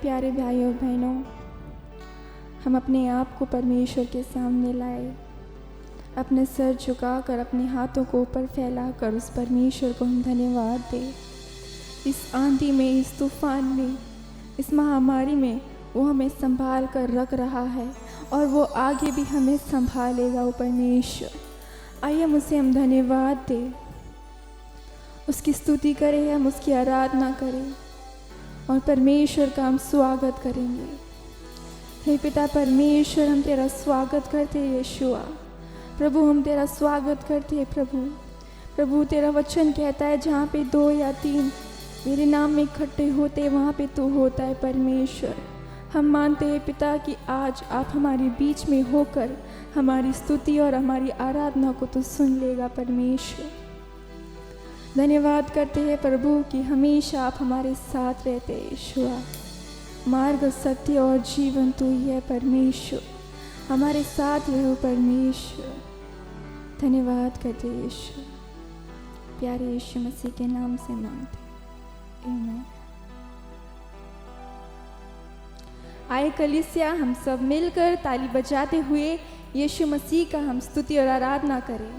प्यारे भाई और बहनों, हम अपने आप को परमेश्वर के सामने लाए, अपने सर झुकाकर अपने हाथों को ऊपर फैलाकर उस परमेश्वर को हम धन्यवाद दें। इस आंधी में, इस तूफान में, इस महामारी में वो हमें संभाल कर रख रहा है और वो आगे भी हमें संभालेगा। वो परमेश्वर, आइए हम उसे हम धन्यवाद दें, उसकी स्तुति करें, हम उसकी आराधना करें और परमेश्वर का हम स्वागत करेंगे। हे पिता परमेश्वर, हम तेरा स्वागत करते हैं यीशुआ। प्रभु, हम तेरा स्वागत करते हैं प्रभु। तेरा वचन कहता है जहाँ पे 2 या 3 मेरे नाम में इकट्ठे होते वहाँ पे तू होता है परमेश्वर। हम मानते हैं पिता कि आज आप हमारे बीच में होकर हमारी स्तुति और हमारी आराधना को तो सुन लेगा परमेश्वर। धन्यवाद करते हैं प्रभु कि हमेशा आप हमारे साथ रहते हैं यीशुआ। मार्ग, सत्य और जीवन तू ही है परमेश्वर, हमारे साथ रहो परमेश्वर। धन्यवाद करते हैं यीशु, प्यारे यीशु मसीह के नाम से मांगते हैं, आमीन। आए कलीसिया, हम सब मिलकर ताली बजाते हुए यीशु मसीह का हम स्तुति और आराधना करें।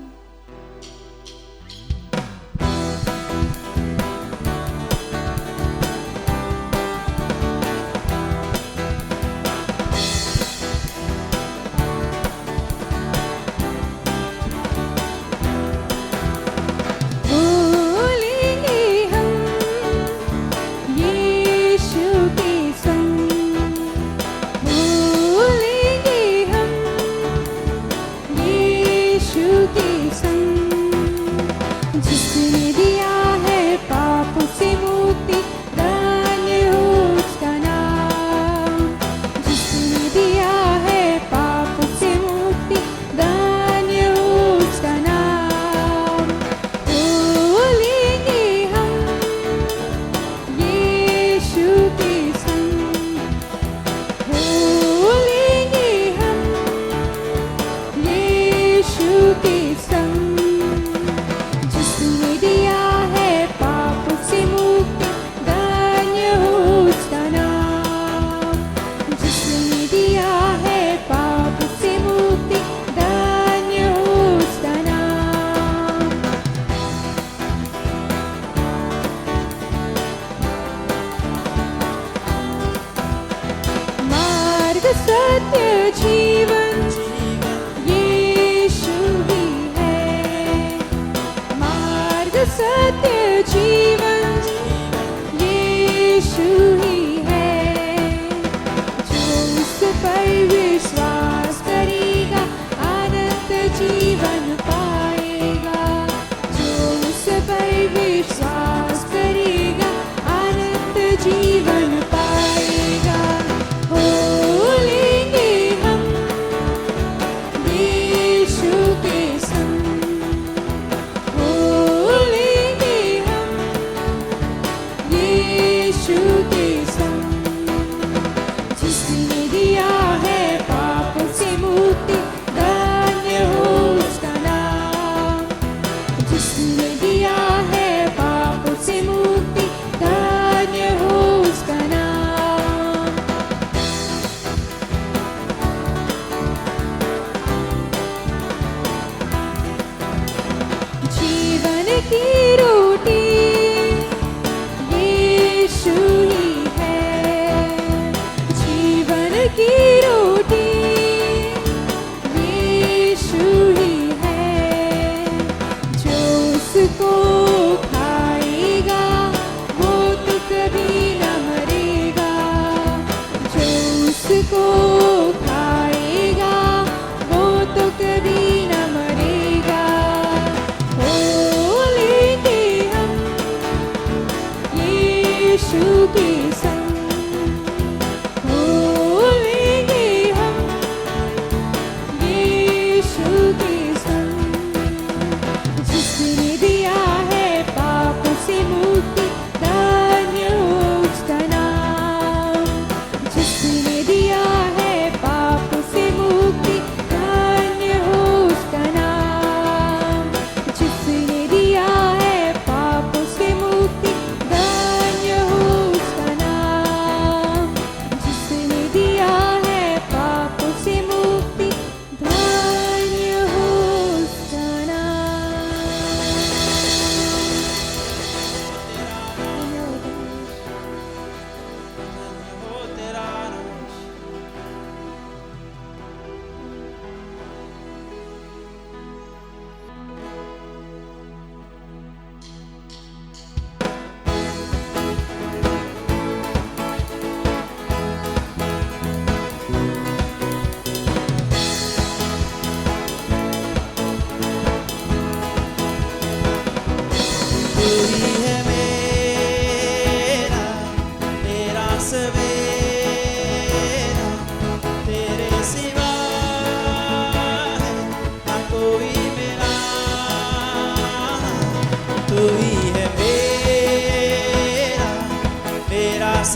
उसका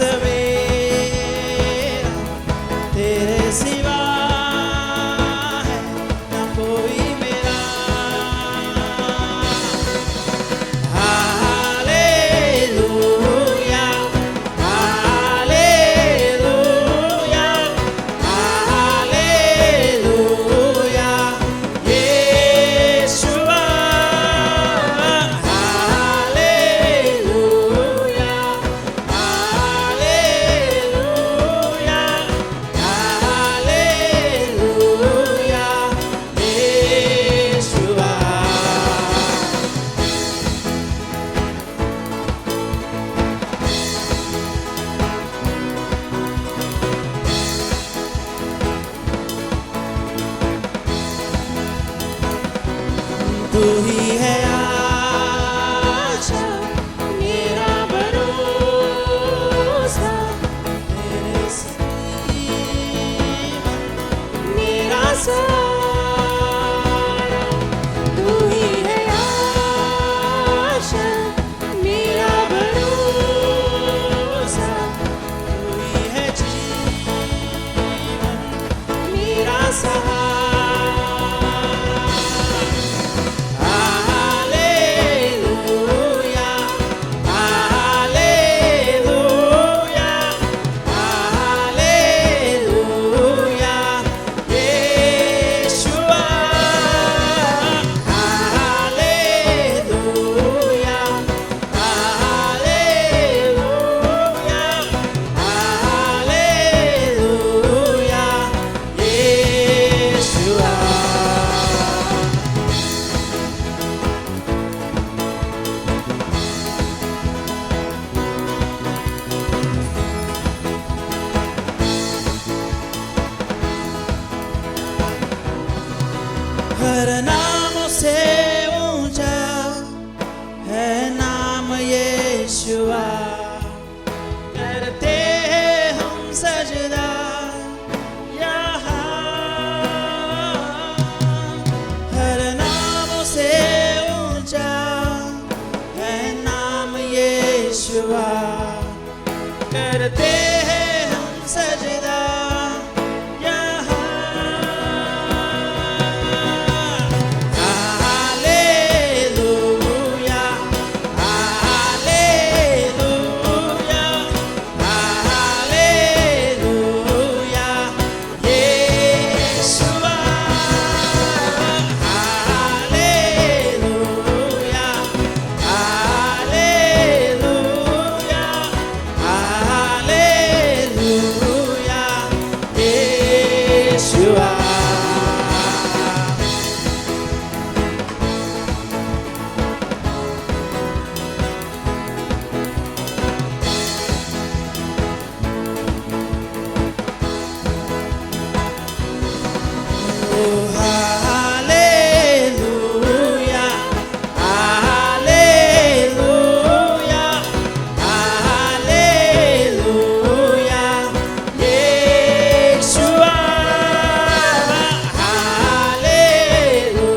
सवेरा तेरे सिवा है न कोई मेरा। Hallelujah hallelujah hallelujah Yeshua. Hallelujah hallelujah hallelujah Yeshua. तू ही है आशा मेरा भरोसा, तेरे सिवा मेरा सहारा। तू ही है आशा मेरा भरोसा, तू ही है जीवन मेरा सहारा। Hallelujah hallelujah hallelujah Yeshua. Hallelujah hallelujah hallelujah Yeshua. हर नाम से ऊंचा है नाम यीशुआ, करते हैं हम सजदा यहाँ। हर नाम से ऊंचा है नाम यीशुआ, करते हैं हम सजदा यहाँ। Hallelujah hallelujah hallelujah Yeshua. Hallelujah hallelujah hallelujah Yeshua. Hallelujah hallelujah hallelujah Yeshua. Hallelujah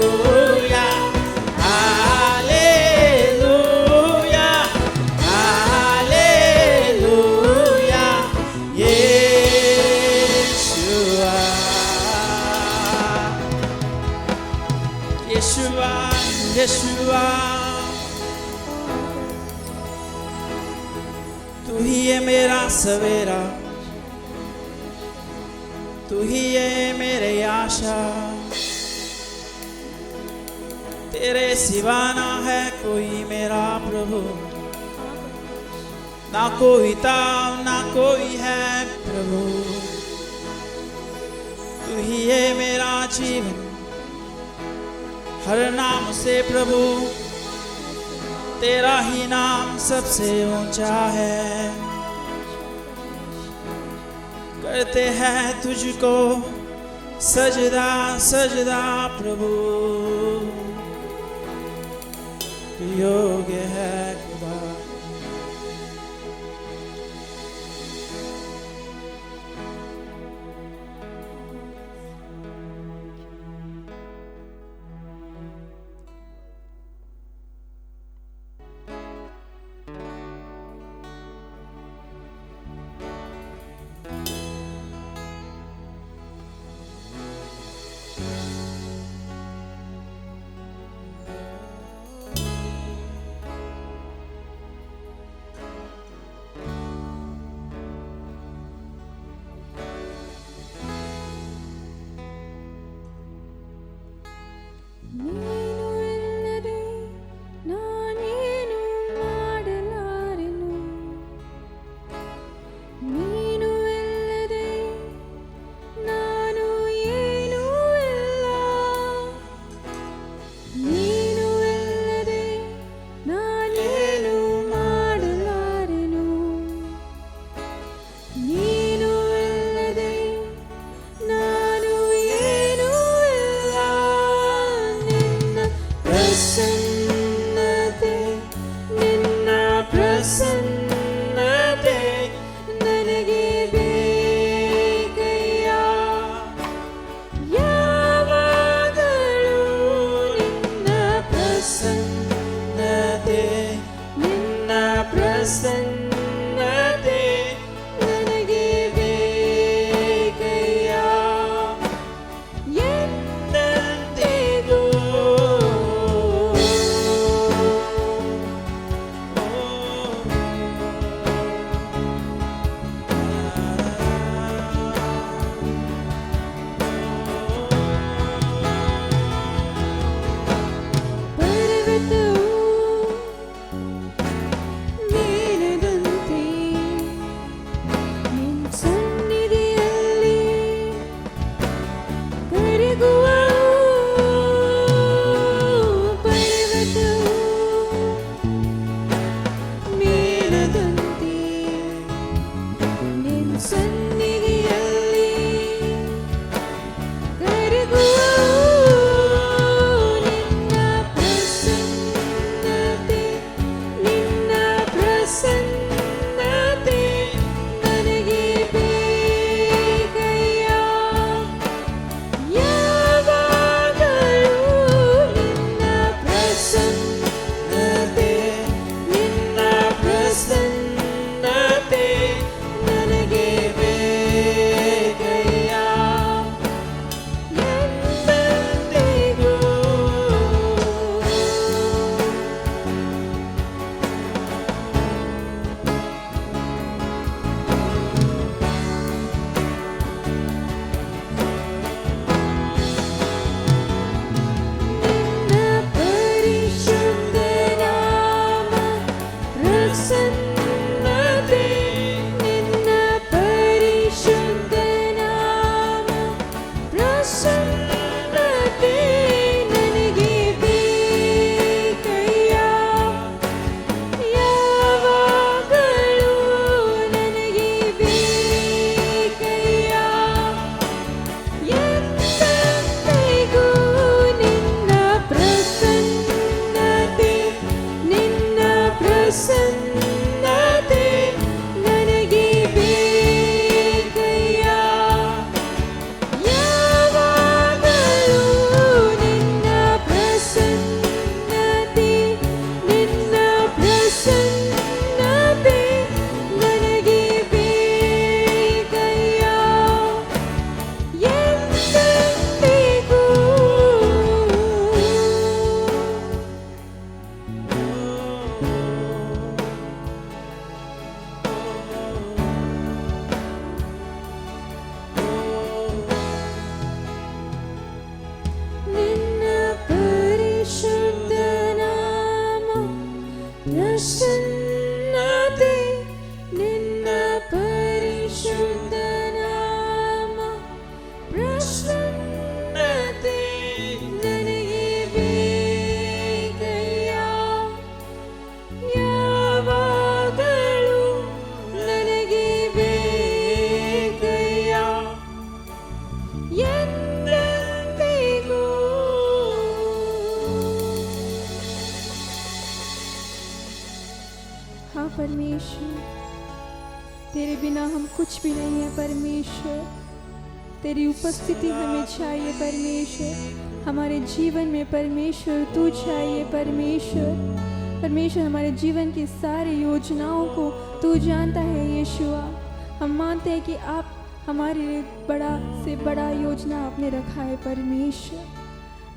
hallelujah hallelujah Yeshua. Yeshua Yeshua, तू ही है मेरा सवेरा, तू ही है मेरे आशा। तेरे सिवा ना है कोई मेरा प्रभु, ना कोई था ना कोई है प्रभु। तू ही है मेरा जीवन, हर नाम से प्रभु तेरा ही नाम सबसे ऊंचा है। करते हैं तुझको सजदा सजदा प्रभु, तू योग्य है खुदा। परमेश्वर। तेरे बिना हम कुछ भी नहीं है परमेश्वर। तेरी उपस्थिति हमें चाहिए परमेश्वर। हमारे जीवन में परमेश्वर तू चाहिए परमेश्वर। परमेश्वर हमारे जीवन की सारी योजनाओं को तू जानता है यीशुआ। हम मानते हैं कि आप हमारे लिए बड़ा से बड़ा योजना आपने रखा है परमेश्वर।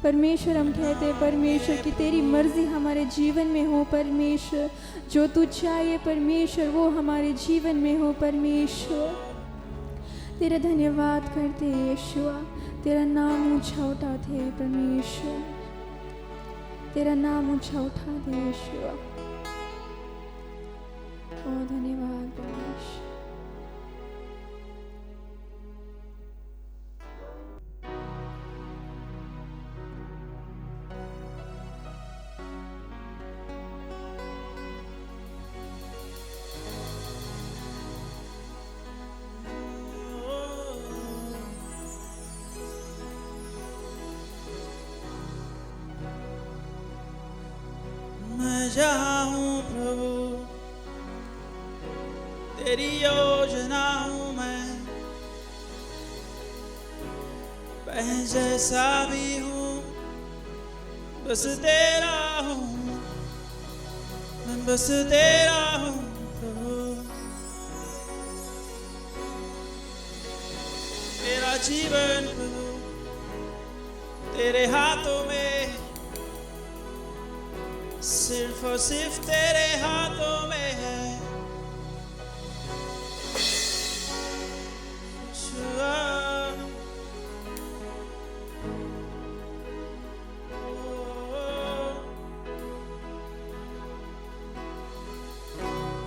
परमेश्वर हम कहते हैं परमेश्वर कि तेरी मर्जी हमारे जीवन में हो परमेश्वर। जो तू चाहिए परमेश्वर वो हमारे जीवन में हो परमेश्वर। तेरा धन्यवाद करते हैं यीशुआ। तेरा नाम ऊंचा उठाते हैं परमेश्वर। तेरा नाम ऊंचा उठाते हैं यीशुआ। ओ धन्यवाद परमेश्वर। मैं जहाँ हूँ प्रभु तेरी योजना हूँ मैं जैसा भी हूँ बस तेरा हूँ मैं बस तेरा हूँ प्रभु। मेरा जीवन प्रभु तेरे हाथों में सिर्फ और सिर्फ तेरे हाथों में है यीशुआ।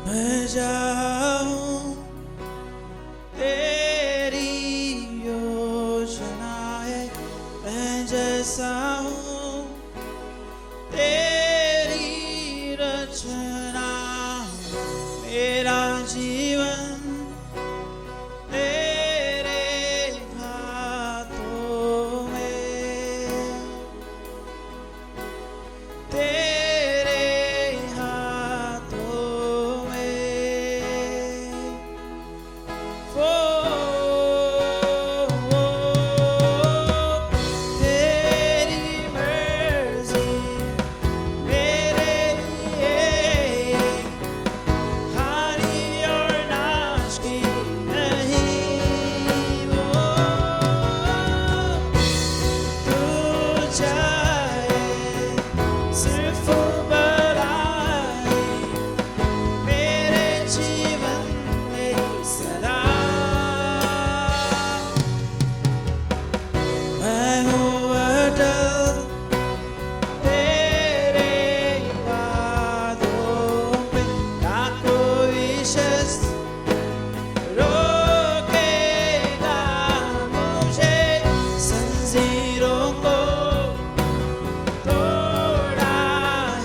मैं जाऊं तेरी योजना है मैं जैसा हूँ तेरी रचना। मेरा जीवन तेरे हाथों में तेरे हाथों में। तेरी मर्जी मेरे लिए हानि और नाश की नहीं। तू चाहे सिर्फ भलाई मेरे जीवन में सदा। मैं हूँ अटल तेरे वादों पे ना कोई शख्स रोकेगा मुझे। जंजीरों को तोड़ा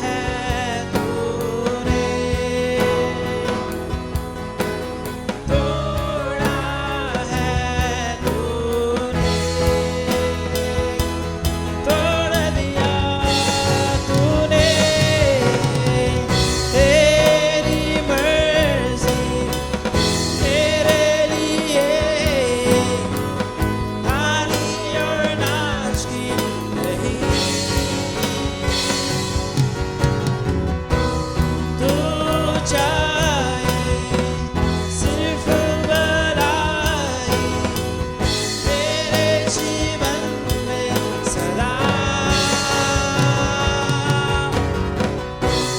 है तूने तोड़ा है तूने तोड़ दिया तूने। तेरी मर्जी मेरे लिए हानि और नाश की नहीं। तू चाहे सिर्फ भलाई मेरे जीवन में सदा।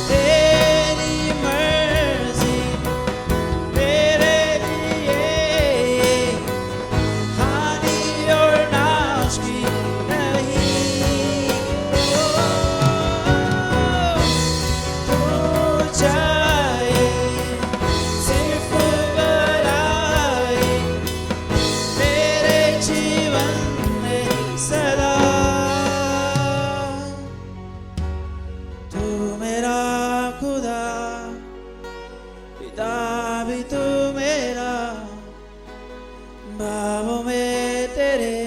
तेरी मर्जी मेरे लिए हानि और नाश की नहीं। तू चाहे सिर्फ भलाई मेरे जीवन में सदा। तू मेरा खुदा पिता भी तू मेरा बाहों में तेरे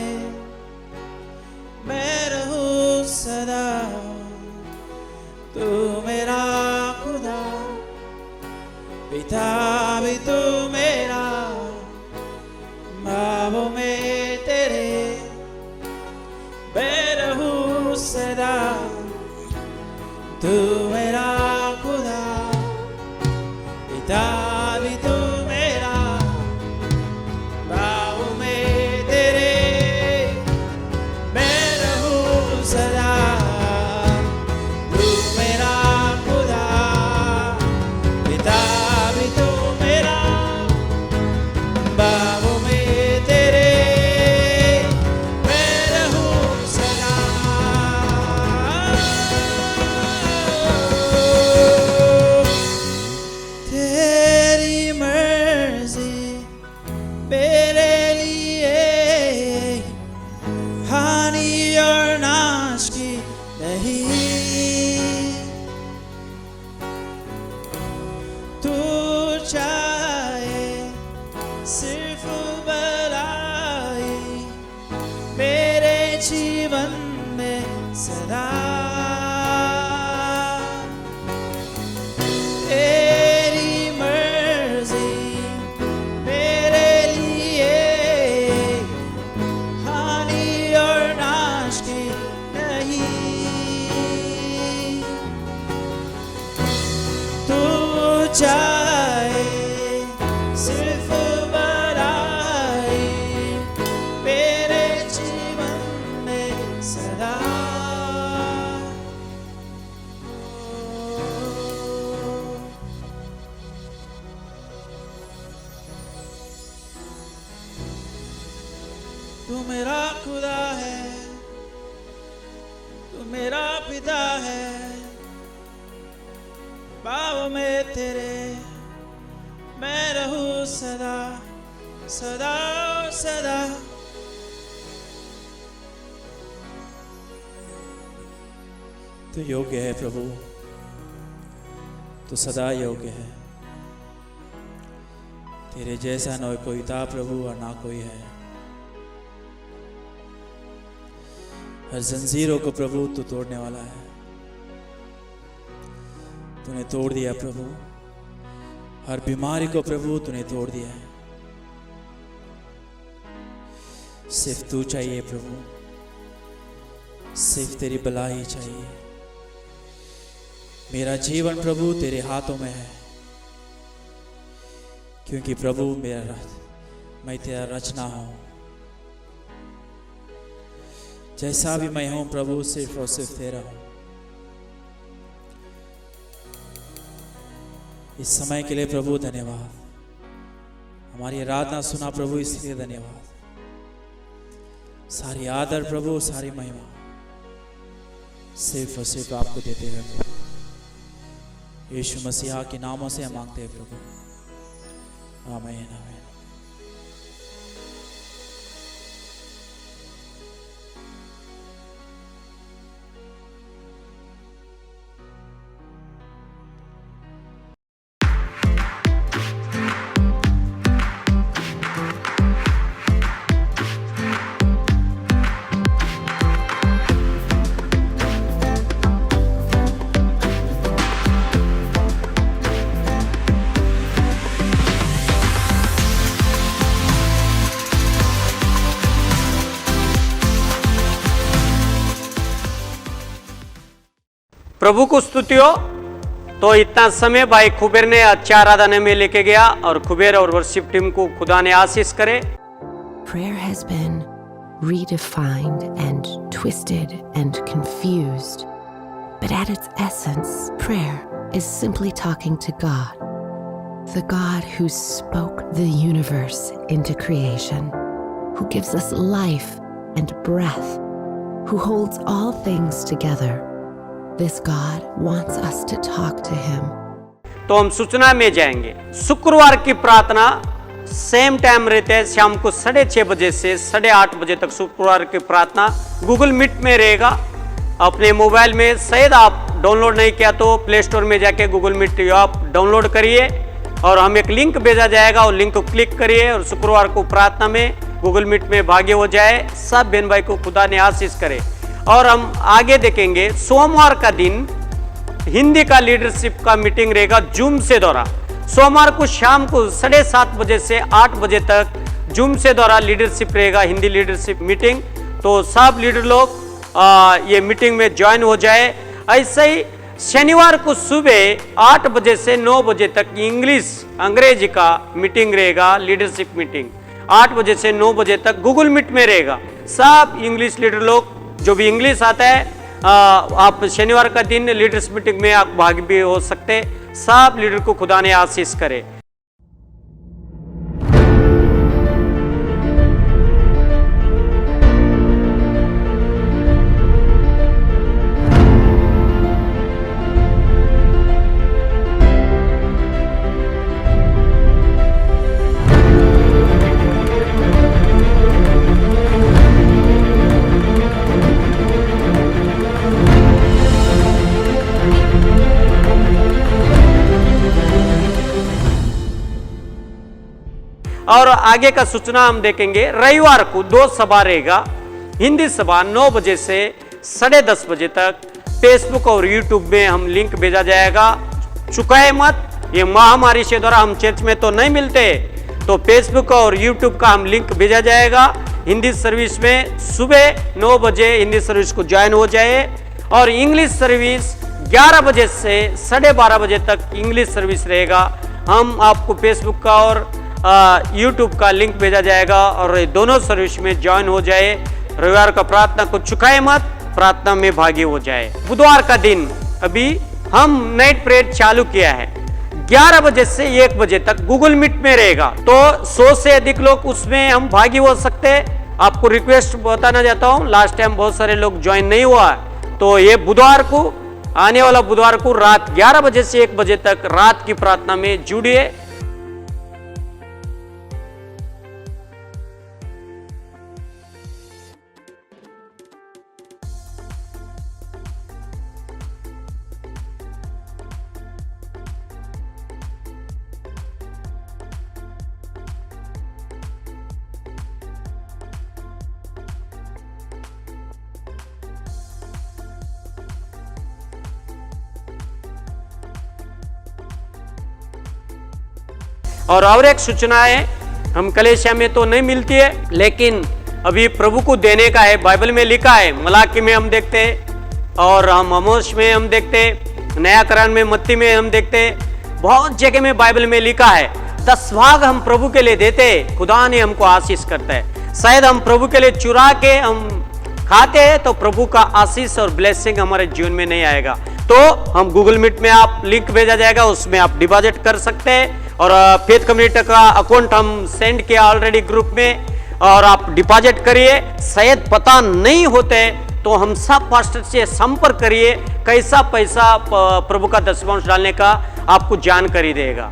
मैं रहूं सदा। तू मेरा खुदा पिता भी तू मेरा, बाबों में तेरे मैं रहूं सदा, तू मेरा खुदा, पिता भी तू मेरा, बाबों में तेरे मैं रहूं सदा, तू मेरा खुदा, पिता भी तू मेरा, बाबों में तेरे मैं रहूं सदा। तेरी मर्जी मेरे लिए हानि और नाश की नहीं, तू चाहे सिर्फ भलाई मेरे जीवन में सदा, तेरी मर्जी मेरे लिए हानि और नाश की नहीं, तू चाहे सिर्फ भलाई मेरे जीवन में सदा। तू मेरा खुदा है, तू मेरा पिता है, बाबों में तेरे मैं रहूं सदा सदा सदा। तू योग्य है प्रभु, तू सदा योग्य है, तेरे जैसा न कोई था प्रभु और ना कोई है। हर जंजीरों को प्रभु तू तोड़ने वाला है, तूने तोड़ दिया प्रभु, हर बीमारी को प्रभु तूने तोड़ दिया है। सिर्फ तू चाहिए प्रभु, सिर्फ तेरी भलाई चाहिए। मेरा जीवन प्रभु तेरे हाथों में है, क्योंकि प्रभु मैं तेरा रचना हूं। जैसा भी मैं हूं प्रभु सिर्फ और सिर्फ तेरा हूं। इस समय के लिए प्रभु धन्यवाद, हमारी आराधना सुना प्रभु इसलिए धन्यवाद। सारी आदर प्रभु, सारी महिमा सिर्फ और सिर्फ आपको देते हुए प्रभु यीशु मसीहा के नामों से हम मांगते हैं प्रभु, आमीन आमीन। प्रभु को स्तुति हो। तो इतना समय भाई कुबेर ने अच्छा आराधना में लेके गया, और कुबेर और वर्शिप टीम को खुदा ने आशीष करे। Prayer has been redefined and twisted and confused. But at its essence, prayer is simply talking to God, the God who spoke the universe into creation, who gives us life and breath, who holds all things together. This God wants us to talk to him. तो हम सूचना में जाएंगे। शुक्रवार की प्रार्थना same time रहते हैं, शाम को 6:30 बजे से 8:30 बजे तक शुक्रवार की प्रार्थना गूगल मीट में रहेगा। अपने मोबाइल में शायद आप डाउनलोड नहीं किया तो प्ले स्टोर में जाके गूगल मीट आप डाउनलोड करिए, और हम एक लिंक भेजा जाएगा, और लिंक को क्लिक करिए और शुक्रवार को प्रार्थना में गूगल मीट में भागी हो जाए। सब बहन भाई को खुदा ने आशीष करे। और हम आगे देखेंगे, सोमवार का दिन हिंदी का लीडरशिप का मीटिंग रहेगा जूम से दौरा। सोमवार को शाम को 7:30 बजे से 8 बजे तक जूम से द्वारा लीडरशिप रहेगा, हिंदी लीडरशिप मीटिंग। तो सब लीडर लोग ये मीटिंग में ज्वाइन हो जाए। ऐसे ही शनिवार को सुबह 8 बजे से 9 बजे तक इंग्लिश अंग्रेजी का मीटिंग रहेगा, लीडरशिप मीटिंग 8 बजे से 9 बजे तक गूगल मीट में रहेगा। सब इंग्लिश लीडर लोग जो भी इंग्लिश आता है आप शनिवार का दिन लीडर्स मीटिंग में आप भाग भी हो सकते। सब लीडर को खुदा ने आशीष करे। और आगे का सूचना हम देखेंगे। रविवार को 2 सभा रहेगा, हिंदी सभा 9 बजे से 10:30 बजे तक। फेसबुक और यूट्यूब में हम लिंक भेजा जाएगा। चुकाए मत, ये महामारी से द्वारा हम चर्च में तो नहीं मिलते, तो फेसबुक और यूट्यूब का हम लिंक भेजा जाएगा। हिंदी सर्विस में सुबह 9 बजे हिंदी सर्विस को ज्वाइन हो जाए। और इंग्लिश सर्विस 11 बजे से 12:30 बजे तक इंग्लिश सर्विस रहेगा। हम आपको फेसबुक का और यूट्यूब का लिंक भेजा जाएगा और दोनों सर्विस में ज्वाइन हो जाए। रविवार का प्रार्थना को चुकाए मत, प्रार्थना में भागी हो जाए। बुधवार का दिन अभी हम नाइट प्रेयर चालू किया है, 11 बजे से 1 बजे तक गूगल मीट में रहेगा। तो 100 से अधिक लोग उसमें हम भागी हो सकते। आपको रिक्वेस्ट बताना चाहता हूँ, लास्ट टाइम बहुत सारे लोग ज्वाइन नहीं हुआ, तो ये बुधवार को, आने वाला बुधवार को रात 11 बजे से 1 बजे तक रात की प्रार्थना में जुड़िए। और एक सूचना है, हम कलेसिया में तो नहीं मिलती है, लेकिन अभी प्रभु को देने का है। बाइबल में लिखा है, मलाकी में हम देखते हैं और हम आमोस में हम देखते, नया करार में मत्ती में हम देखते, बहुत जगह में बाइबल में लिखा है 10 भाग हम प्रभु के लिए देते, खुदा ने हमको आशीष करता है। शायद हम प्रभु के लिए चुरा के हम खाते हैं तो प्रभु का आशीष और ब्लेसिंग हमारे जीवन में नहीं आएगा। तो हम गूगल मीट में आप लिंक भेजा जाएगा, उसमें आप डिपॉजिट कर सकते हैं। और फेथ कम्युनिटी का अकाउंट हम सेंड किया ऑलरेडी ग्रुप में, और आप डिपॉजिट करिए। शायद पता नहीं होते तो हम सब पास्टर से संपर्क करिए, कैसा पैसा प्रभु का दशमांश डालने का आपको जानकारी देगा।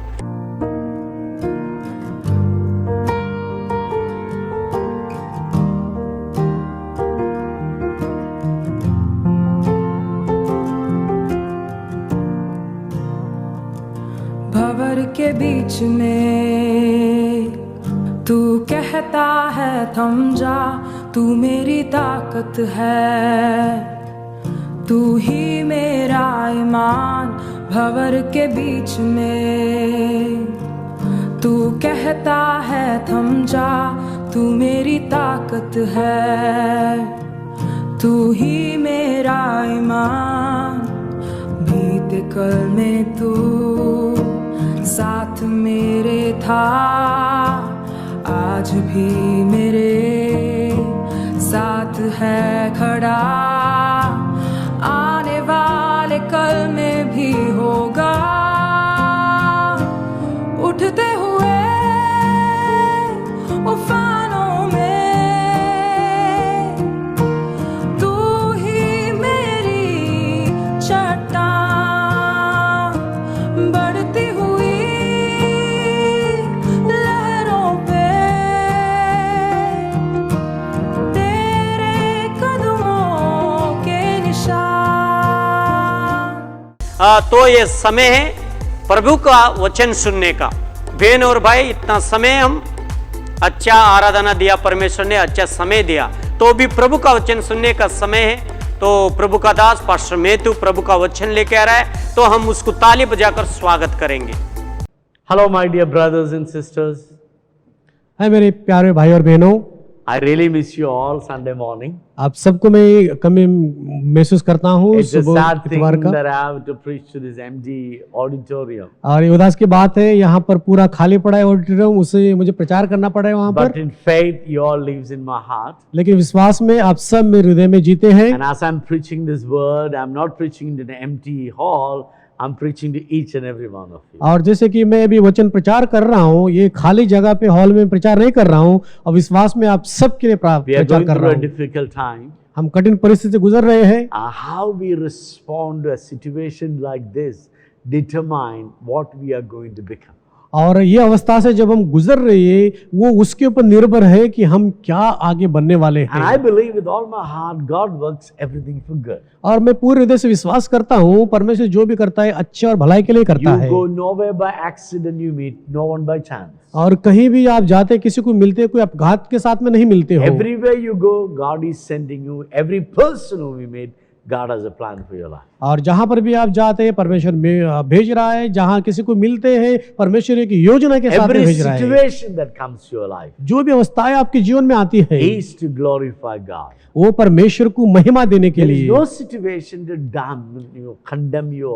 भंवर के बीच में तू कहता है थम जा, तू मेरी ताकत है, तू ही मेरा ईमान। भंवर के बीच में तू कहता है थम जा, तू मेरी ताकत है, तू ही मेरा ईमान। बीते कल में तू साथ मेरे था, आज भी मेरे साथ है खड़ा, आने वाले कल में भी होगा। उठते हुए उफानों में तू ही मेरी चट्टान, बढ़ती हुई लहरों पे तेरे कदमों के निशान। तो ये समय है प्रभु का वचन सुनने का। बहन और भाई, इतना समय हम अच्छा आराधना दिया, परमेश्वर ने अच्छा समय दिया, तो भी प्रभु का वचन सुनने का समय है। तो प्रभु का दास पास्टर मेथु प्रभु का वचन लेके आ रहा है, तो हम उसको ताली बजाकर स्वागत करेंगे। Hello, my dear brothers and sisters. है मेरे प्यारे भाई और बहनों, I really miss you all Sunday morning. आप सबको मैं कमी महसूस करता हूँ It's a सुबह sad thing इतवार का। that I have to preach to this empty auditorium. और ये उदास की बात है, यहाँ पर पूरा खाली पड़ा है ऑडिटोरियम, उसे मुझे प्रचार करना पड़ा है वहाँ But पर। in faith, you all lives in my heart. लेकिन विश्वास में आप सब मेरे हृदय में जीते हैं। And as I'm preaching this word, I'm not preaching in an empty hall. I'm preaching to each and every one of you. और जैसे कि मैं अभी वचन प्रचार कर रहा हूँ, ये खाली जगह पे हॉल में प्रचार नहीं कर रहा हूँ, और विश्वास में आप सबके लिए We are प्रचार going कर through रहा a हूँ। difficult time. हम कठिन परिस्थिति से गुजर रहे हैं। How we respond to a situation like this determine what we are going to become. और ये अवस्था से जब हम गुजर रहे हैं, वो उसके ऊपर निर्भर है कि हम क्या आगे बनने वाले And I हैं। believe with all my heart, God works everything for good. और मैं पूरे हृदय से विश्वास करता हूँ, परमेश्वर जो भी करता है अच्छे और भलाई के लिए करता You है। go nowhere by accident, you meet no one by chance. और कहीं भी आप जाते किसी को मिलते, कोई अपघात के साथ में नहीं मिलते हो। Everywhere you go, God is sending you. Every person who we meet, God has a plan for your life. और जहाँ पर भी आप जाते हैं, परमेश्वर भेज रहा है। जहाँ किसी को मिलते हैं, परमेश्वर एक योजना के साथ में Every भेज रहा है। situation that comes to your life जो भी अवस्थाएं आपके जीवन में आती है, is to glorify God. वो परमेश्वर को महिमा देने के There is लिए। no situation to damn you, condemn you,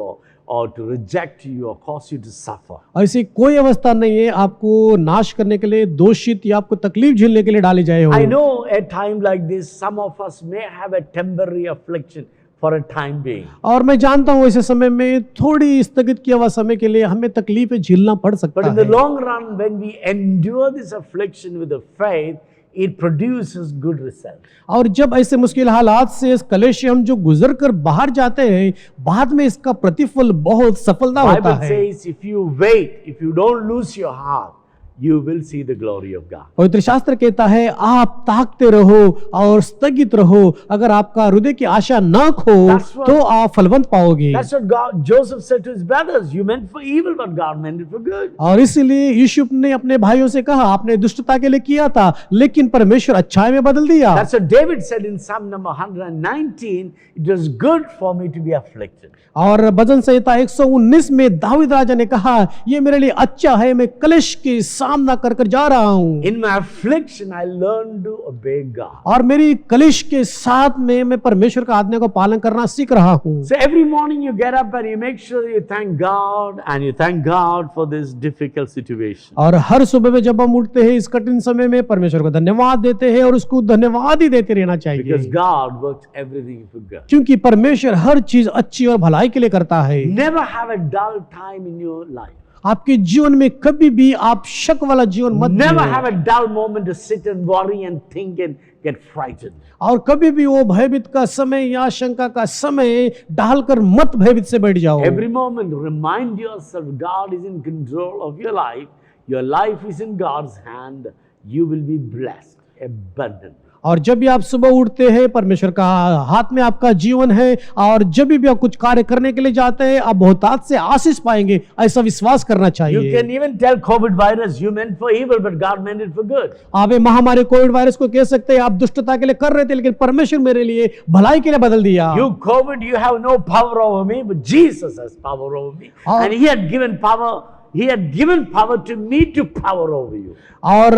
or to reject you, or cause you to suffer. ऐसी कोई अवस्था नहीं है आपको नाश करने के लिए, दोषित या आपको तकलीफ झेलने के लिए डाली जाए हो। I know at time like this, some of us may have a temporary affliction for a time being. और मैं जानता हूँ ऐसे समय में थोड़ी स्थगित की हुआ समय के लिए हमें तकलीफें झेलना पड़ But सकता in the है। long run, when we endure this affliction with the faith, it produces good results. और जब ऐसे मुश्किल हालात से इस कलेश से हम जो गुजर कर बाहर जाते हैं, बाद में इसका प्रतिफल बहुत सफलता होता Bible है। says, if you wait, if you don't lose your heart, you will see the glory of God. पवित्र शास्त्र कहता है, आप ताकते रहो और स्थगित रहो। अगर आपका हृदय की आशा न खो That's what- तो आप फलवंत पाओगे। That's what God, Joseph said to his brothers, you meant for evil, but God meant it for good. और इसलिए यूसुफ ने अपने भाइयों से कहा, आपने दुष्टता के लिए किया था, लेकिन परमेश्वर अच्छाई में बदल दिया। That's what David said in Psalm number 119, it was good for me to be afflicted. और भजन संहिता 119 में दाऊद राजा ने कहा, ये मेरे लिए अच्छा है, मैं कलेश के सामना कर कर जा रहा हूँ। In my affliction, I learned to obey God. और मेरी कलेश के साथ में मैं परमेश्वर का आज्ञा को पालन करना सीख रहा हूँ। So every morning you get up and you make sure you thank God and you thank God for this difficult situation. और हर सुबह में जब हम उठते हैं इस कठिन समय में परमेश्वर को धन्यवाद देते हैं और उसको धन्यवाद ही देते रहना चाहिए, Because God works everything for good. क्योंकि परमेश्वर हर चीज अच्छी और भलाई के लिए करता है। Never have a dull time in your life. आपके जीवन में कभी भी आप शक वाला जीवन मत Never Jio. have a dull moment to sit and worry and think and get frightened. और कभी भी वो भयभीत का समय या शंका का समय डालकर मत भयभीत से बैठ जाओ। Every moment, remind yourself God is in control of your life. Your life is in God's hand. You will be blessed, abundant. और जब भी आप सुबह उठते हैं, परमेश्वर का हाथ में आपका जीवन है, और जब भी आप कुछ कार्य करने के लिए जाते हैं, आप बहुतायत से आशीष पाएंगे, ऐसा विश्वास करना You चाहिए। can even tell COVID virus, you meant for evil, but God meant it for good. आप ये महामारी कोविड वायरस को कह सकते हैं, आप दुष्टता के लिए कर रहे थे, लेकिन परमेश्वर मेरे लिए भलाई के लिए बदल दिया। You COVID, you have no power over me, but Jesus has power over me. Oh. And He had given power. He had given power to me to power over you. और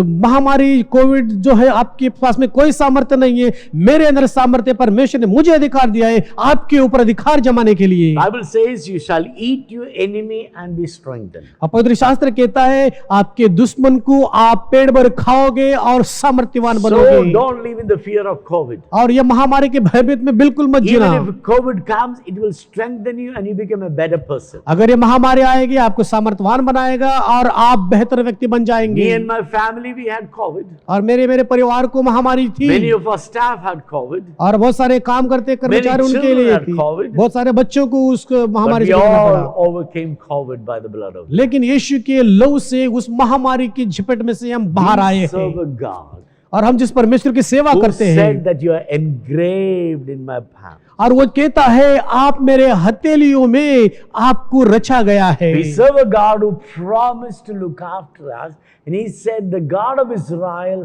महामारी कोविड जो है, आपके पास में कोई सामर्थ्य नहीं है, मेरे अंदर सामर्थ्य, परमेश्वर ने मुझे अधिकार दिया है आपके ऊपर अधिकार जमाने के लिए। Bible says you shall eat your enemy and be strengthened. पवित्र शास्त्र कहता है, आपके दुश्मन को आप पेट भर खाओगे और सामर्थ्यवान So बनोगे। don't live in the fear of COVID. और ये महामारी के भयभीत में बिल्कुल मत Even Jeena. if COVID comes, it will strengthen you and you become a better person. अगर ये महामारी आएगी, आपको सामर्थ्यवान बनाएगा और आप बेहतर व्यक्ति बन Me जाएंगे। and my family, we had COVID. और मेरे परिवार को महामारी थी, Many of our staff had COVID. और बहुत सारे काम करते कर्मचारी Many उनके children लिए had थी, COVID. बहुत सारे बच्चों को उस But महामारी we से गुजरना all पड़ा। overcame COVID by the blood of God. लेकिन यीशु के लहू से उस महामारी की झपट में से हम बाहर आए We हैं, serve a God और हम जिस परमेश्वर की सेवा who करते हैं, said that you are engraved in my palm. और वो कहता है, आप मेरे हथेलियों में आपको रचा गया है। We serve a God who promised to look after us, and He said, "The God of Israel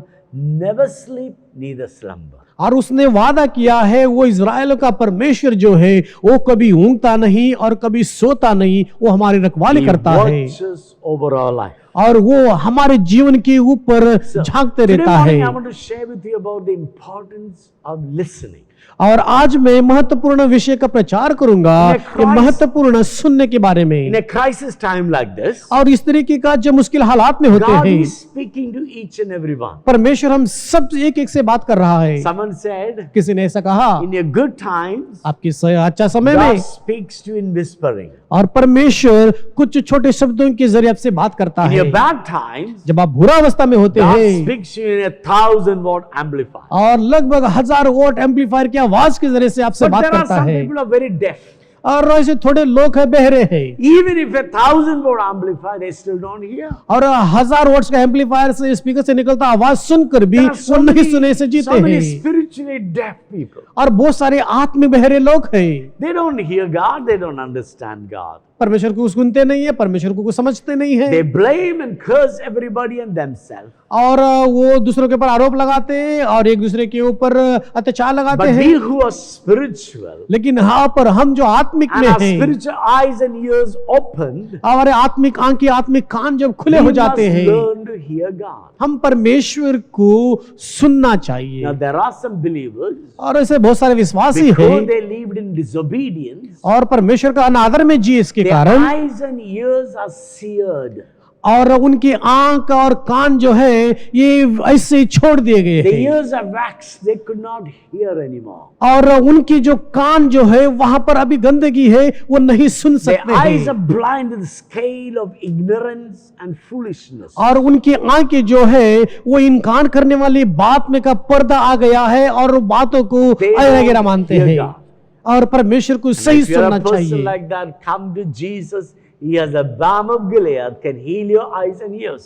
never sleep, neither slumber." और उसने वादा किया है वो इज़राइल का परमेश्वर जो है वो कभी ऊँगता नहीं और कभी सोता नहीं, वो हमारी रखवाली He करता है watches over our life. और वो हमारे जीवन के ऊपर झांकते Today रहता है। morning, I want to share with you about the importance of listening. और आज मैं महत्वपूर्ण विषय का प्रचार करूंगा, In a ये crisis- महत्वपूर्ण सुनने के बारे In में। a crisis time like this, और इस तरीके का जब मुश्किल हालात में होते God हैं, is speaking to each and every one. परमेश्वर हम सब एक एक से बात कर रहा है। Someone said, किसी ने ऐसा कहा, in your good times, आपकी अच्छा समय God में, speaks to you in whispering. और परमेश्वर कुछ छोटे शब्दों के जरिए आपसे बात करता In है। your bad times, जब आप बुरा अवस्था में होते God हैं speaks to you in 1,000-watt amplifier. और लगभग 1000 वोट एम्पलीफायर की आवाज के जरिए से आपसे But बात there are करता some है। people who are very deaf. और ऐसे थोड़े लोग हैं, बहरे हैं, Even if 1,000-watt amplifier, they still don't hear. और 1000 वोट्स का एम्पलीफायर से स्पीकर से निकलता आवाज सुनकर भी There are वो नहीं सुने से जीते so many हैं। spiritually deaf people. और बहुत सारे आत्म बहरे लोग हैं, They don't hear God, they don't understand God. परमेश्वर को सुनते नहीं है, परमेश्वर को समझते नहीं They है, blame and curse everybody and themselves. और वो दूसरों के ऊपर आरोप लगाते हैं और एक दूसरे के ऊपर अत्याचार लगाते But हैं। we who are spiritual, लेकिन हाँ, पर हम जो आत्मिक and में our हैं, spiritual eyes and ears opened, हमारे आत्मिक आंख की आत्मिक कान जब खुले we हो must जाते हैं, learn to hear God. हम परमेश्वर को सुनना चाहिए। Now there are some believers, और ऐसे बहुत सारे विश्वासी because हैं they lived in disobedience, और परमेश्वर का अनादर में जिए इसके their कारण, eyes and ears are seared. और उनकी आंख और कान जो है ये ऐसे ही छोड़ दिए गए The हैं, ears are waxed, they could not hear anymore. और उनकी जो कान जो है वहां पर अभी गंदगी है, वो नहीं सुन Their सकते eyes are हैं, blind to the scale of ignorance and foolishness. और उनकी आंखें जो है वो इनकार करने वाली बात में का पर्दा आ गया है और बातों को They अगैरा don't मानते hear हैं, God. और परमेश्वर को सही If you're सुनना a person चाहिए। like that, come to Jesus. He has a balm of Gilead, can heal your eyes and ears.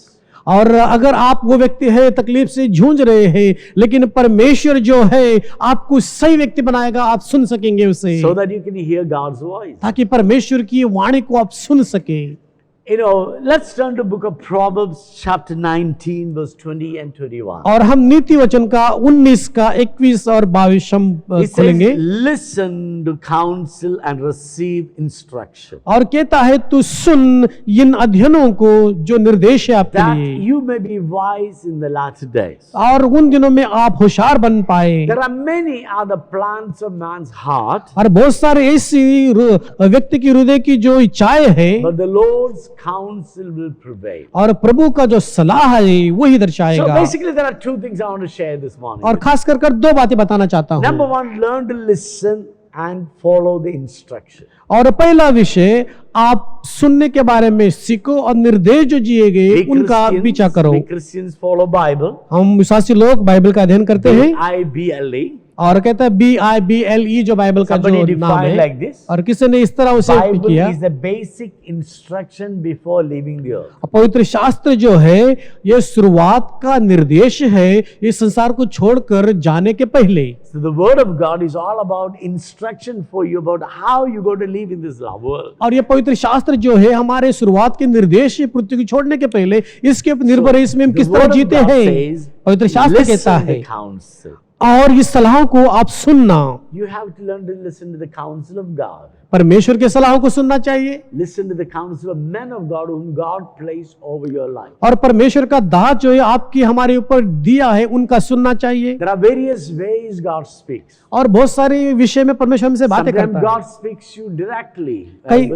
और अगर आप वो व्यक्ति है तकलीफ से जूझ रहे हैं, लेकिन परमेश्वर जो है आपको सही व्यक्ति बनाएगा, आप सुन सकेंगे उसे, So that you can hear God's voice. ताकि परमेश्वर की वाणी को आप सुन सके। You know, let's turn to book of Proverbs chapter 19 verse 20 and 21. और हम नीति वचन का 19 का 21 और 22 It says, खोलेंगे, listen to counsel and receive instruction, और कहता है तू सुन इन अध्ययनों को जो निर्देश है आपके that लिए, you may be wise in the latter days. और उन दिनों में आप होशियार बन पाए। There are many other plans of man's heart, और बहुत सारे ऐसी व्यक्ति की हृदय की जो इच्छाएं हैं, but the Lord's counsel will prevail. और प्रभु का जो सलाह है वही So दर्शाएगा। basically there are two things I want to share this morning. और खास कर कर दो बातें बताना चाहता Number हूँ। one, learn to listen and follow the instruction. और पहला विषय, आप सुनने के बारे में सीखो और निर्देश जो दिए गए उनका पीछा करो। We Christians follow Bible, हम विश्वासी लोग बाइबल का अध्ययन करते हैं, BIBLE. और कहता है BIBLE जो बाइबल का Somebody जो नाम defined है, like this. और किसी ने इस तरह उसे Bible किया। is the basic instruction before leaving the earth. पवित्र शास्त्र जो है ये शुरुआत का निर्देश है इस संसार को छोड़कर जाने के पहले। So the word of God is all about instruction for you about how you go to live in this world. और ये पवित्र शास्त्र जो है हमारे शुरुआत के निर्देश है पृथ्वी को छोड़ने के पहले, इसके ऊपर निर्भर है इसमें हम The किस word तरह of जीते God हैं। says, पवित्र शास्त्र कहता listen है, to counsel. और इस सलाह को आप सुनना, You have to learn to listen to the counsel of God. परमेश्वर के सलाह को सुनना चाहिए, Listen to the counsel of men of God whom God placed over your life. और परमेश्वर का दास जो है आपकी हमारे ऊपर दिया है उनका सुनना चाहिए। There are various ways God speaks. और बहुत सारे विषय में परमेश्वर हमसे बातें Sometimes करता है। God speaks you directly कई-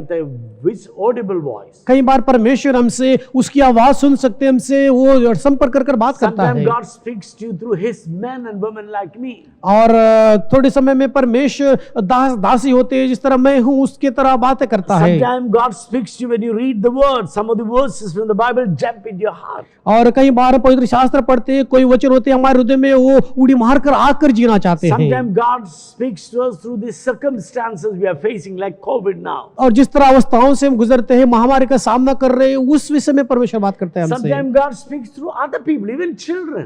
with audible voice. कई बार परमेश्वर हमसे उसकी आवाज सुन सकते हैं, हमसे वो संपर्क कर कर बात करता Sometimes है। God speaks to you through His men and women like me. और थोड़े समय में परमेश्वर दास दासी होते हैं, जिस तरह मैं हूँ उसके तरह बातें करता है। Sometimes God speaks to you when you read the word. Some of the verses from the Bible jump into your heart. और कई बार पवित्र शास्त्र पढ़ते हैं, कोई वचन होते हैं हमारे हृदय में वो उड़ी मार कर आकर जीना चाहते हैं। Sometimes God speaks to us through the circumstances we are facing, like COVID now. और जिस तरह अवस्थाओं से हम गुजरते हैं, महामारी का सामना कर रहे हैं, उस विषय में परमेश्वर बात करते हैं हमसे। Sometimes God speaks through other people, even children.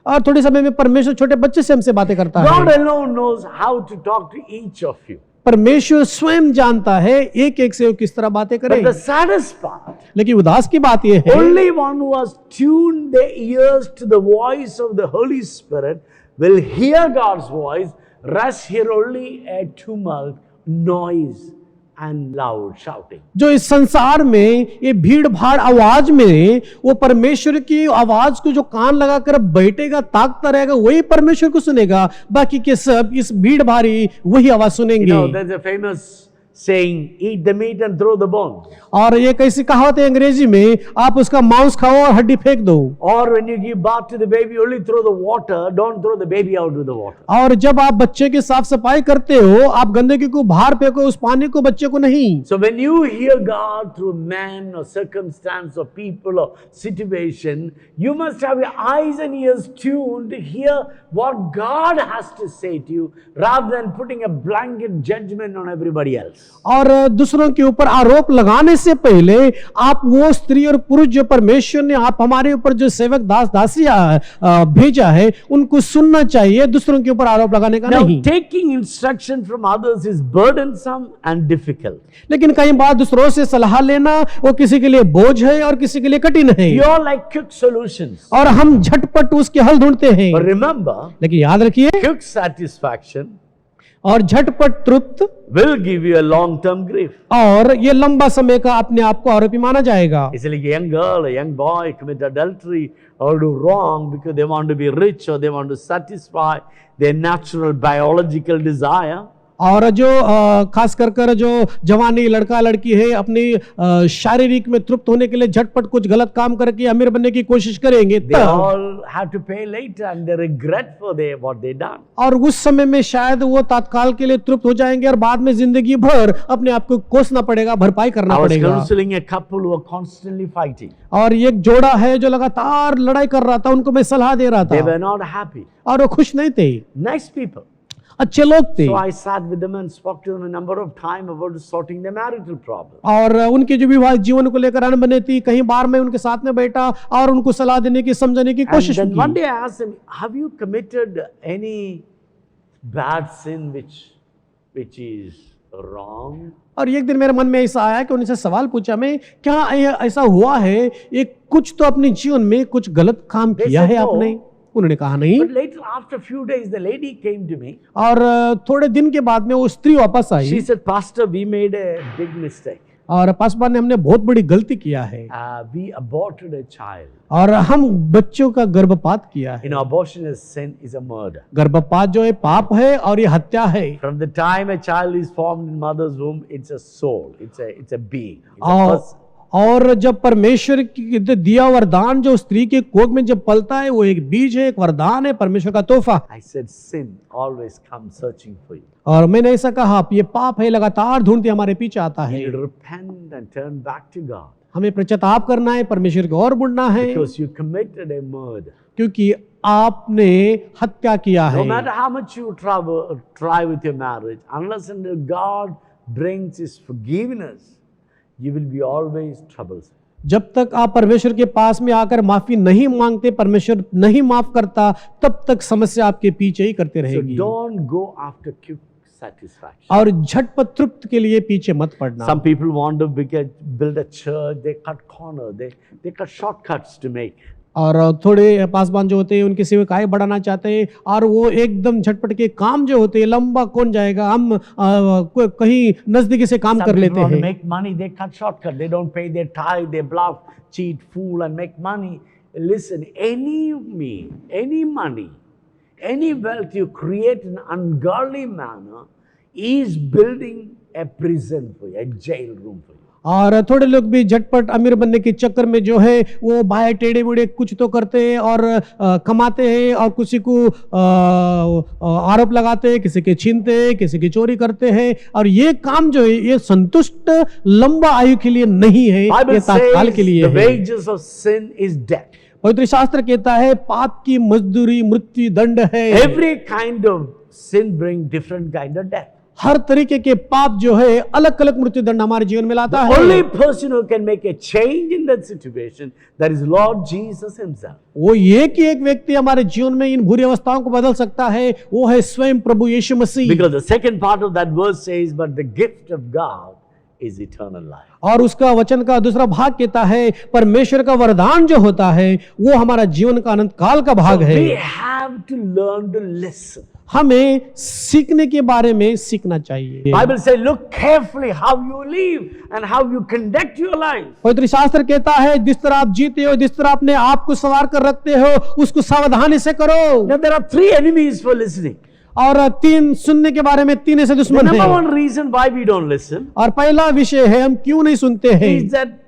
और थोड़े समय में परमेश्वर छोटे बच्चे से हमसे बातें करता God है। alone knows how to talk to each of you. परमेश्वर स्वयं जानता है एक एक से वो किस तरह बातें करे। But the saddest part, लेकिन उदास की बात यह है, only one who has tuned their ears to the voice of the Holy Spirit will hear God's voice, rest hear only a tumult, noise and loud shouting. जो इस संसार में ये भीड़ भाड़ आवाज में वो परमेश्वर की आवाज को जो कान लगाकर बैठेगा, ताकता रहेगा, वही परमेश्वर को सुनेगा। बाकी के सब इस भीड़ भाड़ी वही आवाज सुनेंगे। There's a famous saying, eat the meat and throw the bones. और ये कैसी कहावत है अंग्रेजी में, आप उसका मांस खाओ और हड्डी फेंक दो। Or when you give bath to the baby, only throw the water, don't throw the baby out with the water. और जब आप बच्चे की साफ सफाई करते हो, आप गंदगी को बाहर फेंको, उस पानी को बच्चे को नहीं। So when you hear God through man or circumstance or people or situation, you must have your eyes and ears tuned to hear what God has to say to you, rather than putting a blanket judgment on everybody else. और दूसरों के ऊपर आरोप लगाने से पहले आप वो स्त्री और पुरुष जो परमेश्वर ने आप हमारे ऊपर जो सेवक दास दासियां भेजा है, उनको सुनना चाहिए, दूसरों के ऊपर आरोप लगाने का Now, नहीं। taking instruction from others is burdensome and difficult. लेकिन कई बार दूसरों से सलाह लेना वो किसी के लिए बोझ है और किसी के लिए कठिन है। You all like quick solutions. और हम झटपट उसके हल ढूंढते हैं। But remember, लेकिन याद रखिए, quick satisfaction और झटपट तृप्त will give you a long-term grief. और ये लंबा समय का अपने आप को आरोपी माना जाएगा। इसलिए a young girl, a young boy commit adultery or do wrong because they want to be rich or they want to satisfy their natural biological desire. और जो खास कर जो जवानी लड़का लड़की है, अपनी शारीरिक में तृप्त होने के लिए झटपट कुछ गलत काम करके अमीर बनने की कोशिश करेंगे, They all have to pay later and they regret for what they done. और उस समय में शायद वो तत्काल के लिए तृप्त हो जाएंगे और बाद में जिंदगी भर अपने आप को कोसना पड़ेगा, भरपाई करना I was पड़ेगा। counseling a couple who were constantly fighting. और एक जोड़ा है जो लगातार लड़ाई कर रहा था, उनको मैं सलाह दे रहा They था were not happy. और वो खुश नहीं थे, Nice people. अच्छे लोग थे। So I sat with them and spoke to them a number of times about sorting their marital problem. और उनके जो विवाह जीवन को लेकर अनबने थी, कहीं बार मैं उनके साथ में बैठा और उनको सलाह देने की, समझाने की And कोशिश then one की। day I asked them, have you committed any bad sin which is wrong? और एक दिन मेरे मन में ऐसा आया कि उनसे सवाल पूछा मैं, क्या ऐसा हुआ है, एक कुछ तो अपने जीवन में कुछ गलत काम They किया said है no. आपने? उन्होंने कहा नहीं। But later, after a few days, the lady came to me. और थोड़े दिन के बाद में वो स्त्री वापस आई She said, Pastor, we made a big mistake. और पासवान ने हमने बहुत बड़ी गलती किया है We aborted a child. और हम बच्चों का गर्भपात किया है। You know, abortion is sin, is a murder. गर्भपात जो है पाप है और ये हत्या है। From the time a child is formed in mother's womb, it's a soul, it's a being, it's a person. और जब परमेश्वर की दिया वरदान जो स्त्री के कोख में जब पलता है, वो एक बीज है, एक वरदान है, परमेश्वर का तोहफा। I said, sin always comes searching for you. और मैंने ऐसा कहा, ये पाप है, लगातार ढूंढते हमारे पीछे आता है। You repent and turn back to God हमें पश्चाताप करना है, परमेश्वर को और बुढ़ना है, because you committed a murder. क्योंकि आपने हत्या किया No है। matter how much you try with your marriage, unless until God brings His forgiveness, you will be always troublesome. जब तक आप परमेश्वर के पास में आकर माफी नहीं मांगते, परमेश्वर नहीं माफ करता, तब तक समस्या आपके पीछे ही करते So रहेगी। don't go after quick satisfaction. और झटपट तृप्त के लिए पीछे मत पड़ना। Some people want to build a church, they cut corner, they cut shortcuts to make. और थोड़े पासवान जो होते हैं उनकी सेवकाई बढ़ाना चाहते हैं और वो एकदम झटपट के काम जो होते हैं, लंबा कौन जाएगा, हम कहीं नजदीकी से काम Some कर people लेते want to हैं। make money, they cut shortcut, they don't pay their tithe, they bluff, cheat, fool and make money. Listen, any money, any wealth you create in an ungodly manner is building a prison for you, a jail room for you. और थोड़े लोग भी झटपट अमीर बनने के चक्कर में जो है वो बाहर टेढ़े मेढ़े कुछ तो करते हैं और कमाते हैं और किसी को आरोप लगाते हैं, किसी के छीनते हैं, किसी की चोरी करते हैं। और ये काम जो है ये संतुष्ट लंबा आयु के लिए नहीं है, Bible ये तात्काल के says लिए the है। wages of sin is death. पवित्र शास्त्र कहता है पाप की मजदूरी मृत्यु दंड है। Every kind of sin brings different kind of death. हर तरीके के पाप जो है अलग अलग मृत्यु दंड हमारे जीवन में लाता The only है। person who can make a change in that situation, that is Lord Jesus Himself. वो एक ही एक व्यक्ति हमारे जीवन में इन बुरी अवस्थाओं को बदल सकता है, वो है स्वयं प्रभु यीशु मसीह। Because the second part of that verse says, but the gift of God is eternal life. और उसका वचन का दूसरा भाग कहता है परमेश्वर का वरदान जो होता है वो हमारा जीवन का अनंत काल का भाग है। We have to learn to listen. हमें सीखने के बारे में सीखना चाहिए। Bible says, look carefully how you live and how you conduct your life. पवित्र शास्त्र कहता है जिस तरह आप जीते हो, जिस तरह अपने आप को संवार कर रखते हो, उसको सावधानी से करो। Now there are three enemies for listening. और तीन सुनने के बारे में तीन ऐसे The दुश्मन number हैं। one reason why we don't listen और पहला विषय है हम क्यों नहीं सुनते हैं, is that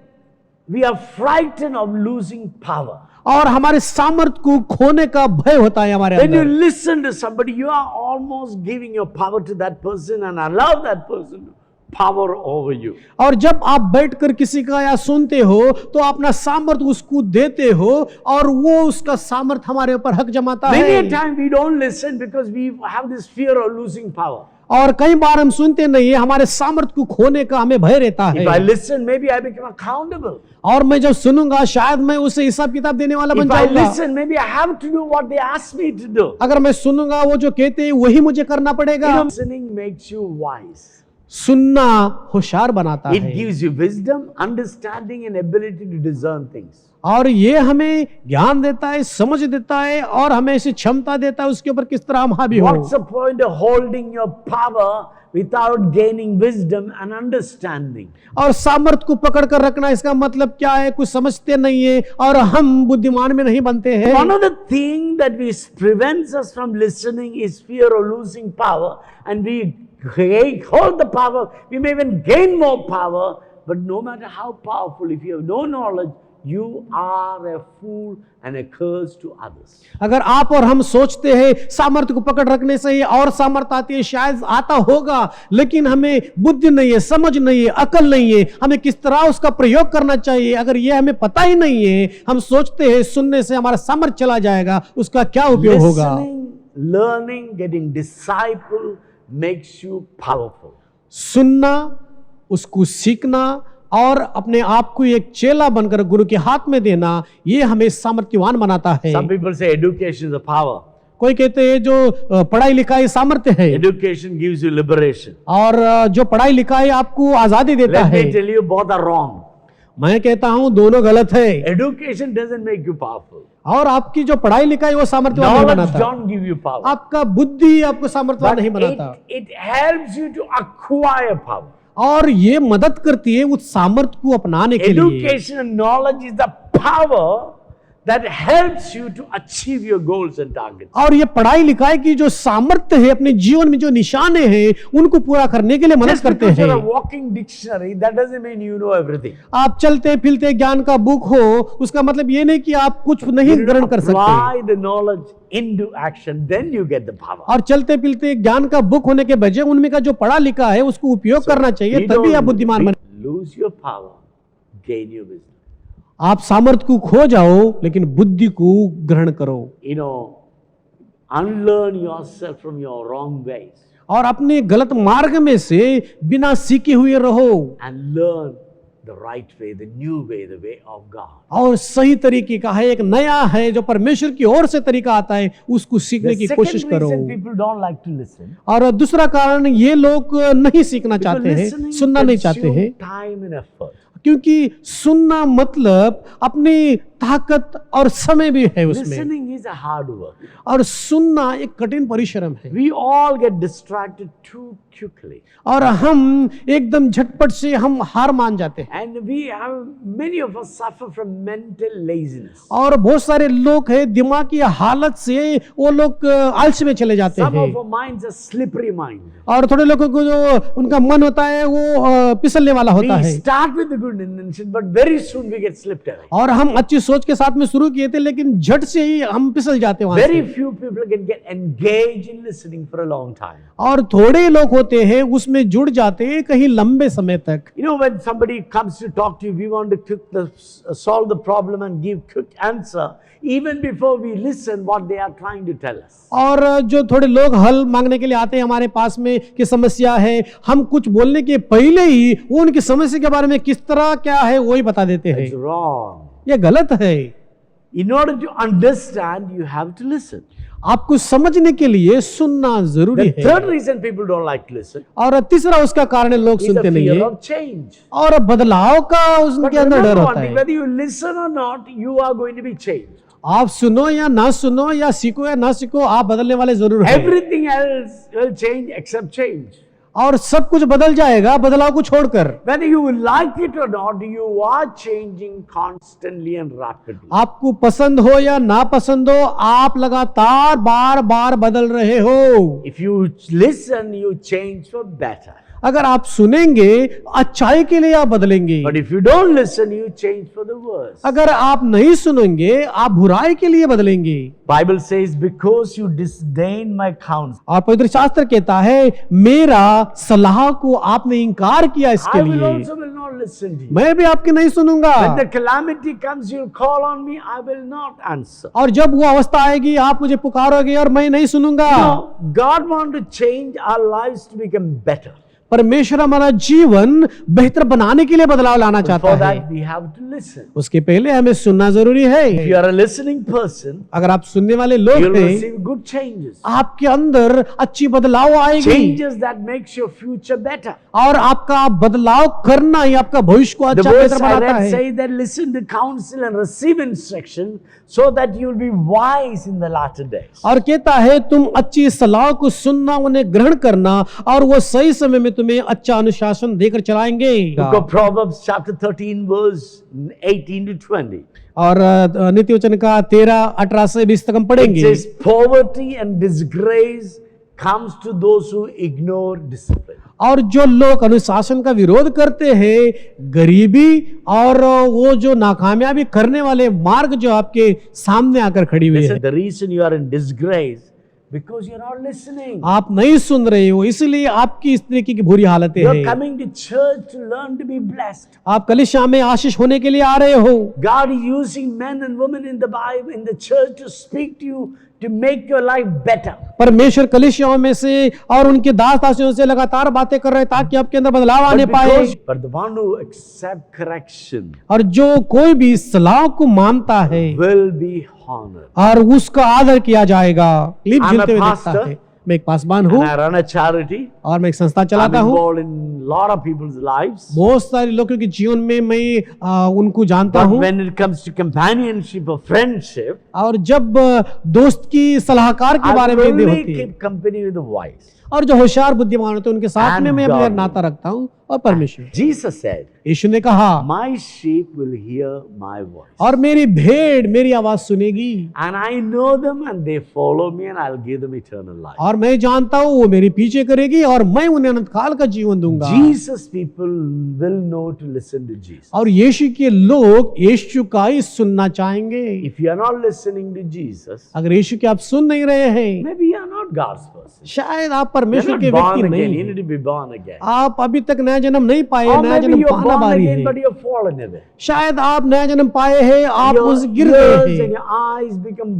we are frightened of losing power. और हमारे सामर्थ्य को खोने का भय होता है हमारे When you अंदर। listen to somebody, you are almost giving your power to that person and allow that person power over you. और जब आप बैठकर किसी का या सुनते हो तो अपना सामर्थ्य उसको देते हो और वो उसका सामर्थ्य हमारे ऊपर हक जमाता Many a है। time we don't listen because we have this fear of losing power. और कई बार हम सुनते नहीं है, हमारे सामर्थ्य को खोने का हमें भय रहता है। If I listen, maybe I become accountable. और मैं जब सुनूंगा शायद मैं उसे हिसाब किताब देने वाला बन If I जाऊंगा। listen, maybe I have to do what they ask me to do. अगर मैं सुनूंगा वो जो कहते हैं वही मुझे करना पड़ेगा। Listening makes you wise. सुनना होशियार बनाता It है gives you wisdom, understanding, and ability to discern things. और ये हमें ज्ञान देता है, समझ देता है और हमें ऐसी क्षमता देता है उसके ऊपर किस तरह हम हावी हो। What's the point of holding your power without gaining wisdom and understanding? और सामर्थ्य को पकड़ कर रखना इसका मतलब क्या है, कुछ समझते नहीं है और हम बुद्धिमान में नहीं बनते हैं। One of the things that prevents us from listening is fear of losing power, and we hold the power. We may even gain more power, but no matter how powerful, if you have no knowledge, you are a fool and a curse to others. अगर आप और हम सोचते हैं सामर्थ्य को पकड़ रखने से ही और सामर्थ्य आती है, शायद आता होगा, लेकिन हमें बुद्धि नहीं है, समझ नहीं है, अकल नहीं है, हमें किस तरह उसका प्रयोग करना चाहिए, अगर ये हमें पता ही नहीं है, हम सोचते हैं सुनने से हमारा सामर्थ्य चला जाएगा, उसका क्या उपयोग होगा। Listening, learning, getting disciple makes you powerful. सुनना, उसको सीखना और अपने आप को एक चेला बनकर गुरु के हाथ में देना, ये हमें सामर्थ्यवान बनाता है। Some people say education is a power. कोई कहते हैं जो पढ़ाई लिखाई सामर्थ्य है, Education gives you liberation. और जो पढ़ाई लिखाई आपको आजादी देता Let है। me tell you, both are wrong. मैं कहता हूं दोनों गलत है। Education doesn't make you powerful. और आपकी जो पढ़ाई लिखाई वो सामर्थ्यवान नहीं Knowledge बनाता, don't give you power. आपका बुद्धि आपको सामर्थ्यवान But नहीं बनाता। it helps you to acquire power. और ये मदद करती है उस सामर्थ्य को अपनाने के लिए। Education and knowledge is the power that helps you to achieve your goals and targets. और ये पढ़ाई लिखाई की जो सामर्थ्य है, अपने जीवन में जो निशाने हैं उनको पूरा करने के लिए मदद Just करते because you're हैं। a walking dictionary, that doesn't mean you know everything. आप चलते फिरते ज्ञान का बुक हो, उसका मतलब ये नहीं कि आप कुछ नहीं You ग्रहण कर सकते। apply the knowledge into action, then you get the power. और चलते फिरते ज्ञान का बुक होने के बजाय उनमें का जो पढ़ा लिखा है उसको उपयोग करना चाहिए, You तभी आप don't बुद्धिमान बने। lose your power, gain your wisdom. आप सामर्थ्य को खो जाओ लेकिन बुद्धि को ग्रहण करो, You know, unlearn yourself from your wrong ways और अपने गलत मार्ग में से बिना सीखे हुए रहो and learn the right way, the new way, the way of God. और सही तरीके का है, एक नया है जो परमेश्वर की ओर से तरीका आता है, उसको सीखने The की second कोशिश करो। reason people don't like to listen, और दूसरा कारण ये लोग नहीं सीखना because चाहते हैं, listening सुनना नहीं चाहते हैं, consumes time and effort. क्योंकि सुनना मतलब अपनी ताकत और समय भी है उसमें, Listening is a hard work. और सुनना एक कठिन परिश्रम है। We all get distracted too quickly. और हम एकदम झटपट से हम हार मान जाते हैं, And many of us suffer from mental laziness. और बहुत सारे लोग हैं दिमागी हालत से वो लोग आलस्य में चले जाते Some हैं, of our minds are slippery mind. और थोड़े लोगों को जो उनका मन होता है वो फिसलने वाला होता We है। start with the good intention, but very soon we get slipped away. और हम अच्छी सोच के साथ में शुरू किए थे लेकिन झट से ही हम फिसल जाते हैं वहां Very से। few people can get engaged in listening for a long time. और थोड़े लोग होते हैं उसमें जुड़ जाते हैं कहीं लंबे समय तक। You know, when somebody comes to talk to you, we want to solve the problem and give quick answer, even before we listen what they are trying to tell us. और जो थोड़े लोग हल मांगने के लिए आते हैं हमारे पास में कि समस्या है, हम कुछ बोलने के पहले ही वो उनकी समस्या के बारे में किस तरह क्या है वही बता देते हैं। It's wrong. ये गलत है। In order to understand, you have to listen. आपको समझने के लिए सुनना जरूरी The है। third reason people don't like to listen और तीसरा उसका कारण लोग is the सुनते नहीं fear है of change. और बदलाव का But उनके अंदर डर remember होता one thing, है। whether you listen or not, you are going to be changed. आप सुनो या ना सुनो, या सीखो या ना सीखो, आप बदलने वाले जरूर हैं। Everything else will change except change. और सब कुछ बदल जाएगा बदलाव को छोड़कर। Whether you like it or not, you are changing constantly and rapidly. आपको पसंद हो या ना पसंद हो, आप लगातार बार बार बदल रहे हो। If you listen, you change for better. अगर आप सुनेंगे अच्छाई के लिए आप बदलेंगे, But if you don't listen, you change for the worse. अगर आप नहीं सुनेंगे आप बुराई के लिए बदलेंगे। Bible says, because you disdain my counsel, और पवित्र शास्त्र कहता है मेरा सलाह को आपने इनकार किया, इसके I will लिए also will not listen to you. मैं भी आपकी नहीं सुनूंगा। When the calamity comes, you'll call on me, I will not answer. और जब वो अवस्था आएगी आप मुझे पुकारोगे और मैं नहीं सुनूंगा। No, God wants to change our lives to become better. परमेश्वर हमारा जीवन बेहतर बनाने के लिए बदलाव लाना चाहता For है। that, we have to listen. उसके पहले हमें सुनना जरूरी If है। you are a listening person, अगर आप सुनने वाले लोग you'll हैं, receive good changes. आपके अंदर अच्छी बदलाव आएगी Changes that makes your future better. और आपका बदलाव करना ही आपका भविष्य को The अच्छा verse बेहतर I बनाता read है। say that listen to counsel and receive instruction so that you will be wise in the latter days. और कहता है तुम अच्छी सलाह को सुनना, उन्हें ग्रहण करना और वो सही समय में तुम्हें अच्छा अनुशासन देकर चलाएंगे। Book of Proverbs chapter 13 verse 18 to 20. और नीति वचन का 13-18 से 20 तक हम It पढ़ेंगे। says poverty and disgrace comes to those who ignore discipline. और जो लोग अनुशासन का विरोध करते हैं, गरीबी और वो जो नाकामयाबी करने वाले मार्ग जो आपके सामने आकर खड़ी हुई है। Listen, the reason you are in disgrace because you're not listening. आप नहीं सुन रहे हो, इसलिए आपकी इस तरीके की बुरी हालतें You're हैं। coming to church to learn to be blessed. आप कलीसिया में आशीष होने के लिए आ रहे हो। God is using men and women in the Bible, in the church to speak to you, to make your life better. परमेश्वर कलीसियाओं में से और उनके दास दासियों से लगातार बातें कर रहे हैं ताकि आपके अंदर बदलाव आने पाए। But the one who accept correction और जो कोई भी सलाह को मानता है will be honored. और उसका आदर किया जाएगा। लीप I'm a झिलते हुए देखता pastor. है। मैं एक पासवान And हूँ I run a charity. और मैं एक संस्था I'm चलाता हूँ। involved in a lot of people's lives. बहुत सारे लोगों के जीवन में मैं उनको जानता But हूँ। when it comes to companionship or friendship, और जब दोस्त की सलाहकार के I बारे में will बातें only होती है keep company with the wise. और जो होशियार बुद्धिमान होते हैं उनके साथ And में मैं अपना God. नाता रखता हूँ। और परमेश्वर Jesus said, यीशु ने कहा my sheep will hear my voice. और मेरी भेड़ मेरी आवाज सुनेगी And I know them and they follow me and I'll give them eternal life. और मैं जानता हूँ वो मेरे पीछे करेगी और मैं उन्हें अनंत काल का जीवन दूंगा। Jesus people will know to listen to Jesus. और यीशु के लोग यीशु का ही सुनना चाहेंगे। If you are not listening to Jesus, अगर यीशु के आप सुन नहीं रहे हैं, maybe you are not God's person. शायद आप You're परमेश्वर not के born व्यक्ति again. नहीं You हैं। need to be born again. आप अभी तक नया जन्म नहीं पाए, Or नया maybe जन्म you're पाना born बारी again है। but you're fallen away. शायद आप नया जन्म पाए हैं, आप Your उस गिर गए ears and हैं। your eyes become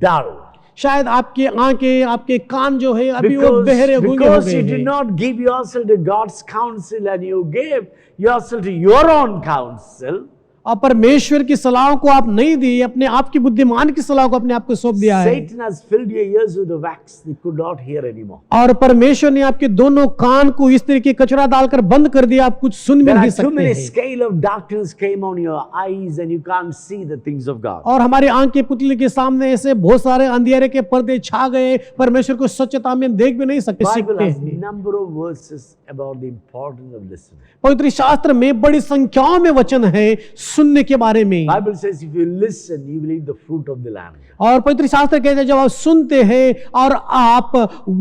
dull. शायद आपके आंखें, आपके कान जो है अभी वो बहरे गूंगे हो Because गए you did हैं। not give yourself to God's counsel and you gave yourself to your own counsel. और परमेश्वर की सलाह को आप नहीं दी, अपने आप की बुद्धिमान की सलाह को अपने आप को सौंप दिया है। Satan has filled your ears with the wax. They could not hear anymore. और परमेश्वर ने आपके दोनों कान को इस तरीके कचरा डालकर बंद कर दिया, आप कुछ सुन भी There नहीं are too सकते many हैं। scale of darkness came on your eyes and you can't see the things of God. और हमारे आंख के पुतले के सामने ऐसे बहुत सारे अंधेरे के पर्दे छा गए, परमेश्वर को सच्चता में हम देख भी नहीं सकते, Bible सीखते has हैं। number of verses about the importance of listening. पवित्र शास्त्र में बड़ी संख्याओं में वचन है सुनने के बारे में। Bible says if you listen, you will eat the fruit of the land. और पवित्र शास्त्र कहते हैं जब आप सुनते हैं और आप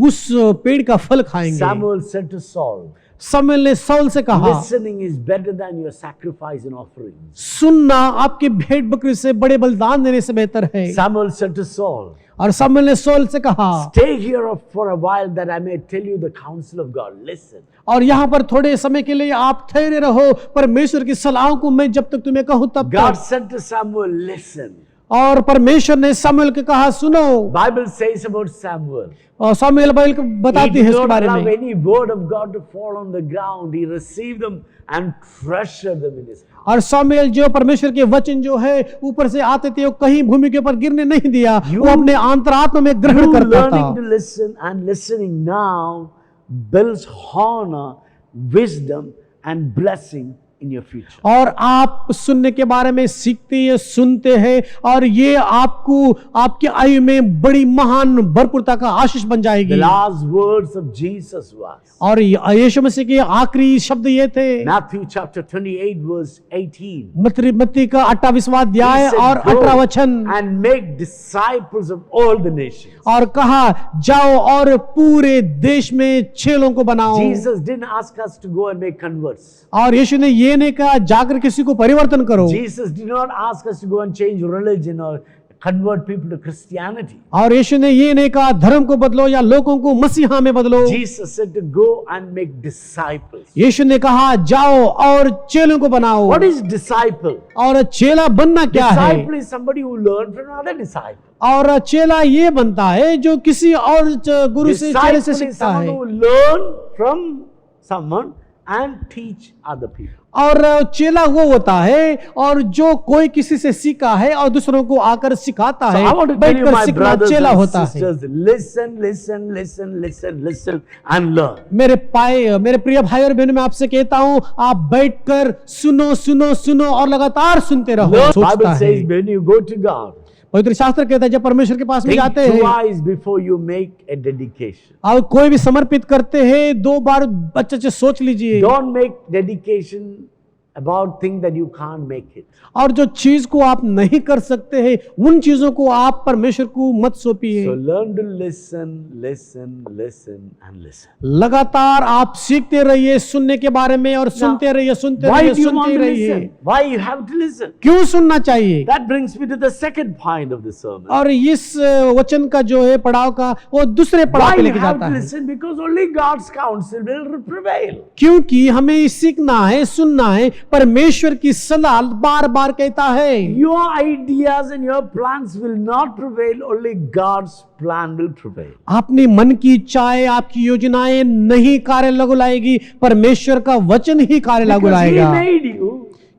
उस पेड़ का फल खाएंगे। Samuel said to Saul, शमूएल ने शाऊल से कहा, listening is better than your sacrifice and offerings. सुनना आपके भेड़ बकरी से बड़े बलिदान देने से बेहतर है। Samuel said to Saul, और शमूएल ने शाऊल से कहा, stay here for a while that I may tell you the counsel of God. Listen. और यहाँ पर थोड़े समय के लिए आप ठहरे रहो, परमेश्वर की सलाह को मैं जब तक तुम्हें कहूँ तब God तक। said to Samuel, listen. और परमेश्वर ने शमूएल को कहा सुनो, Bible says about Samuel. और शमूएल बाइबल को He बताती did है इसके not बारे allow में। any word of God to fall on the ground. He received them and treasured them in his heart. और शमूएल जो परमेश्वर के वचन जो है ऊपर से आते थे वो कहीं भूमि के ऊपर गिरने नहीं दिया, वो अपने अंतरात्मा में ग्रहण You करता था। learning to listen and listening now builds honor, wisdom and blessing in your future. और आप सुनने के बारे में सीखते हैं, सुनते हैं, और ये आपको आपकी आयु में बड़ी महान भरपूरता का आशीष बन The जाएगी। last words of Jesus was और यीशु मसीह के आखिरी शब्द ये थे, Matthew chapter 28 verse 18. मत्ती का 28वां अध्याय He said, और "Go 18वां वचन, and make disciples of all the nations." और कहा जाओ और पूरे देश में चेलों को बनाओ। Jesus didn't ask us to go and make converts. और यीशु ने ये नहीं कहा जाकर किसी को परिवर्तन करो, Jesus did not ask us to go and change religion or convert people to Christianity. और यीशु ने ये नहीं कहा धर्म को बदलो या लोगों को मसीहा में बदलो। Jesus said to go and make disciples. यीशु ने कहा जाओ और चेलों को बनाओ। What is disciple? और चेला बनना क्या है? Disciple is somebody who learned from another disciple. और चेला ये बनता है जो किसी और गुरु से चेले से Disciple is सीखता someone है। who learn from someone and teach other people. और चेला वो होता है और जो कोई किसी से सीखा है और दूसरों को आकर सिखाता So है। I want to tell you, बैठकर my सीखना brothers चेला and होता है। sisters, listen and learn. मेरे प्रिय भाई और बहनों, मैं आपसे कहता हूँ आप बैठकर सुनो सुनो सुनो और लगातार सुनते रहो। Learn. सोचता Bible है, says when you go to God, पवित्र शास्त्र कहता है जब परमेश्वर के पास में think जाते हैं twice before you make a dedication. और कोई भी समर्पित करते हैं 2 बार अच्छे से सोच लीजिए। Don't make dedication about things that you can't make it. और जो चीज को आप नहीं कर सकते हैं उन चीजों को आप परमेश्वर को मत सौंपिए। So learn to listen and listen. लगातार आप सीखते रहिए सुनने के बारे में और सुनते रहिए सुनते Why रहिए do you want सुनते to रहिए। listen? Why you have to listen? क्यों सुनना चाहिए? That brings me to the second point of the sermon. और इस वचन का जो है पड़ाव का वो दूसरे पड़ाव Why पे you लेके have जाता to है। listen? Because only God's counsel will prevail. क्योंकि हमें सीखना है, सुनना है। परमेश्वर की सलाह बार बार कहता है Your ideas and your plans will not prevail, only God's plan will prevail. अपनी मन की इच्छाएं, आपकी योजनाएं नहीं कार्य लागू लाएगी, परमेश्वर का वचन ही कार्य लागू Because He लाएगा। made you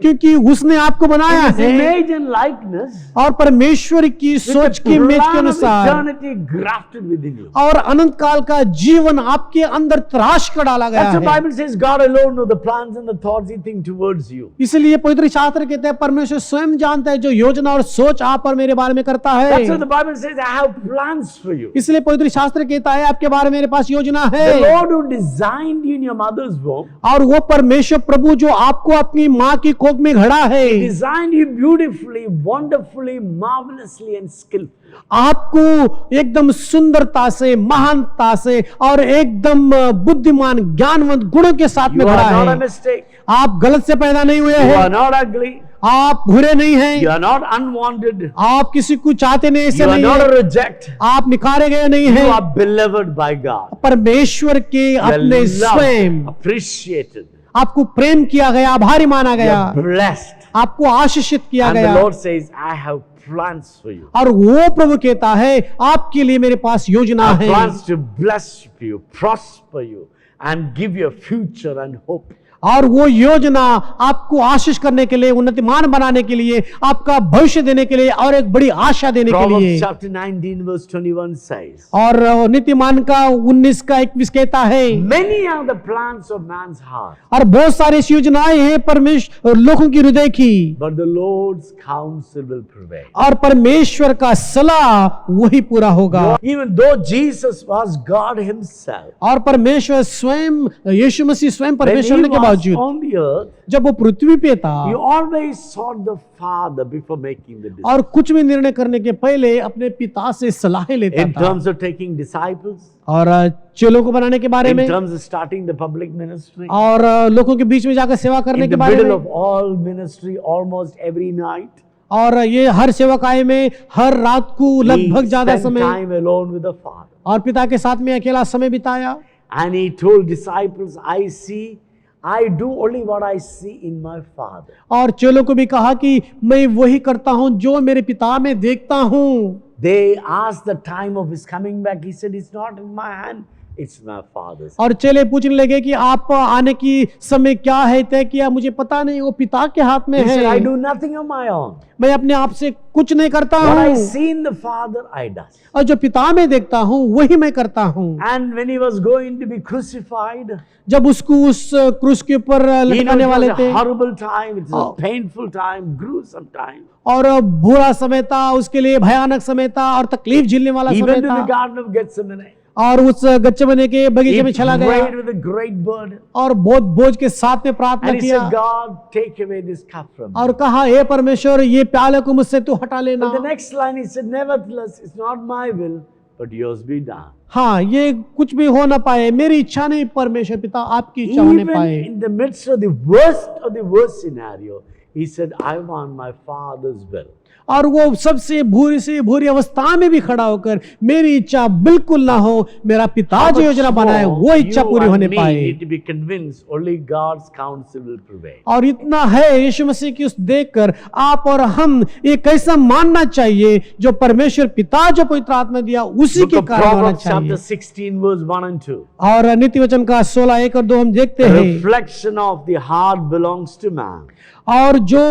क्योंकि उसने आपको बनाया in His है image and likeness और परमेश्वर की with सोच the की इमेज के plan of अनुसार eternity grafted within you. और अनंत काल का जीवन आपके अंदर तराश कर डाला गया That's the है। Bible says God alone knows the plans and the thoughts He thinks towards you. इसलिए पवित्र शास्त्र कहते हैं परमेश्वर स्वयं जानता है जो योजना और सोच आप और मेरे बारे में करता That's why है। the Bible says I have plans for you. इसलिए पवित्र शास्त्र कहता है आपके बारे में मेरे पास योजना The है। Lord who designed you in your mother's womb, और वो परमेश्वर प्रभु जो आपको अपनी माँ की कोख में घड़ा है, He designed you beautifully, wonderfully, marvelously and skillfully. आपको एकदम सुंदरता से, महानता से और एकदम बुद्धिमान ज्ञानवंत गुणों के साथ में You घड़ा are not a है। mistake. आप गलत से पैदा नहीं हुए You हैं, are not ugly. आप बुरे नहीं You हैं, are not unwanted. आप किसी को चाहते नहीं ऐसे You are नहीं not a है, reject. आप निकारे गए नहीं You हैं। are beloved by God. परमेश्वर के You are अपने स्वयं loved, appreciated. आपको प्रेम किया गया, आभारी माना You गया, are blessed. आपको आशीषित किया And the गया। Lord says, I have plans for you. और वो प्रभु कहता है आपके लिए मेरे पास योजना I have है, plans to bless you, prosper you, and give you a future and hope. और वो योजना आपको आशीष करने के लिए, उन्नतिमान बनाने के लिए, आपका भविष्य देने के लिए और एक बड़ी आशा देने के Proverbs लिए। chapter 19 verse 21 says, और नीतिमान का 19 का 21 कहता है many are the plans of man's heart, और बहुत सारी ऐसी योजनाएं हैं परमेश्वर लोगों की हृदय की, but the Lord's counsel will prevail. और परमेश्वर का सलाह वही पूरा होगा। Even though Jesus was God himself, और परमेश्वर स्वयं, यीशु मसीह स्वयं when परमेश्वर he होने के was बावजूद on the earth, जब वो पृथ्वी पे था he always sought the Father before making the decision. और कुछ भी निर्णय करने के पहले अपने पिता से सलाह लेता In था, terms of taking disciples, और चेलों को बनाने के बारे in में, terms of starting the public ministry, और लोगों के बीच में जाकर सेवा करने in के the बारे middle में, of all ministry almost every night, और ये हर सेवकाई में हर रात को he लगभग ज्यादा spent समय time alone with the Father. और पिता के साथ में अकेला समय बिताया। And he told disciples, I see I do only what I see in my Father. और चेलों को भी कहा कि मैं वही करता हूँ जो मेरे पिता में देखता हूँ। They asked the time of his coming back. He said, it's not in my hand, it's my Father's. और चेले पूछने लगे कि आप आने की समय क्या है तय किया, मुझे पता नहीं, वो पिता के हाथ में He said, I है। do nothing on my own. मैं अपने आप से कुछ नहीं करता What I हूँ, see in the Father, I do. और जो पिता में देखता हूँ वही मैं करता हूँ। And when he was going to be crucified, जब उसको उस क्रूस के ऊपर he knew लटकाने it वाले was थे a horrible time, it was Oh. a painful time, gruesome time. और बुरा समय था उसके लिए, भयानक समय था और तकलीफ झेलने वाला He समय went to the था। Garden of Gethsemane. और उस गच्चमने के He बगीचे में चला गया prayed with a great burden. और बहुत बोझ के साथ में प्रार्थना And he किया said, God, take away this cup from me. और कहा, हे परमेश्वर, ये प्याले को मुझसे तू हटा लेना। But the next line he said, nevertheless, it's not my will, but yours be done. हाँ, ये कुछ भी हो ना पाए, मेरी इच्छा नहीं परमेश्वर पिता, आपकी इच्छा होने Even पाए। in the midst of the worst scenario, he said, I want my Father's will. और वो सबसे बुरी से बुरी अवस्था में भी खड़ा होकर, मेरी इच्छा बिल्कुल ना हो, मेरा पिता जो योजना बनाए वो इच्छा पूरी होने You पाए। need to be convinced only God's counsel will prevail. और इतना है यीशु मसीह की उस देखकर आप और हम ये कैसा मानना चाहिए, जो परमेश्वर पिता जो पवित्र आत्मा दिया उसी Book के of कारण होना Proverbs चाहिए। chapter 16 verse 1 and 2. और नीति वचन का 16:1 और 2 हम देखते The हैं। reflection of the heart belongs to man. और जो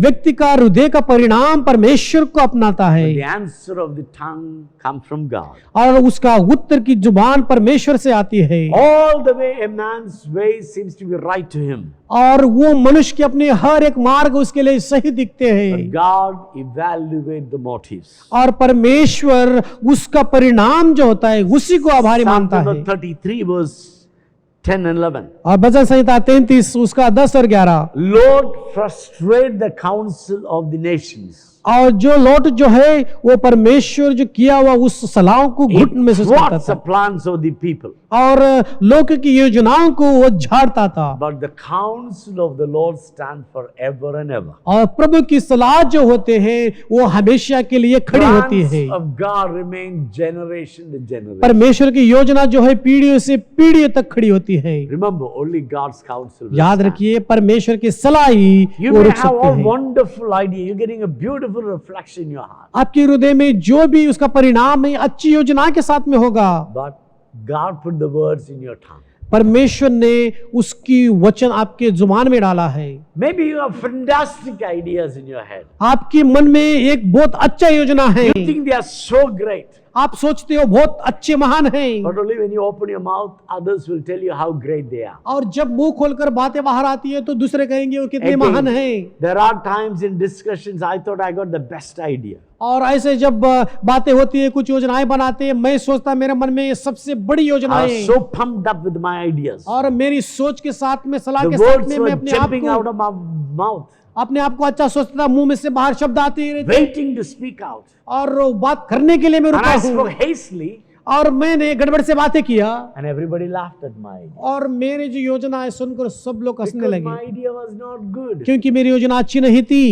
व्यक्ति का हृदय का परिणाम परमेश्वर को अपनाता है, The answer of the tongue comes from God. और उसका उत्तर की जुबान परमेश्वर से आती है। All the way a man's way seems to be right to him. और वो मनुष्य के अपने हर एक मार्ग उसके लिए सही दिखते But हैं, God evaluates the motives. और परमेश्वर उसका परिणाम जो होता है उसी को आभारी Psalm मानता है। 33 verse 10 and 11. और भजन संहिता 33 उसका 10 और 11। Lord, frustrate the counsel of the nations. और जो लौट जो है वो परमेश्वर जो किया हुआ उस सलाह को He घुटन महसूस करता thwarts the था, plans of the people. और लोक की योजनाओं को वो झाड़ता था। But the counsel of the Lord stand forever and ever. और प्रभु की सलाह जो होते हैं वो हमेशा के लिए खड़ी होती है। Plans of God remain generation to generation. परमेश्वर की योजना जो है पीढ़ियों से पीढ़ियों तक खड़ी होती है। Remember, only God's counsel will याद stand. रखिए, परमेश्वर की सलाह ही You वो may रुक have सकते all हैं। wonderful idea. You're getting a beautiful reflection in your heart. आपके हृदय में जो भी उसका परिणाम है अच्छी योजना के साथ में होगा, But God put the words in your tongue. परमेश्वर ने उसकी वचन आपके जुबान में डाला है। Maybe you have fantastic ideas in your head. आपके मन में एक बहुत अच्छा योजना है, You think they are so great. आप सोचते हो बहुत अच्छे महान हैं, But only when you open your mouth, others will tell you how great they are. और जब मुंह खोलकर बातें बाहर आती है तो दूसरे कहेंगे वो कितने Again, महान हैं। there are times in discussions I thought I got the best idea. और ऐसे जब बातें होती है, कुछ योजनाएं बनाते हैं, मैं सोचता मेरे मन में ये सबसे बड़ी योजना I है, was so pumped up with my ideas. और मेरी सोच के साथ में, सलाह The के साथ words में were मैं अपने आप jumping out को of my mouth, अपने आप को अच्छा सोचता था, मुंह में से बाहर शब्द आते ही रहते, waiting to speak out. और बात करने के लिए मैं And रुका I हूँ, spoke hastily, और मैंने गड़बड़ से बातें किया, and everybody laughed at my idea. और मेरी जो योजना है सुनकर सब लोग हंसने Because लगे, my idea was not good. क्योंकि मेरी योजना अच्छी नहीं थी।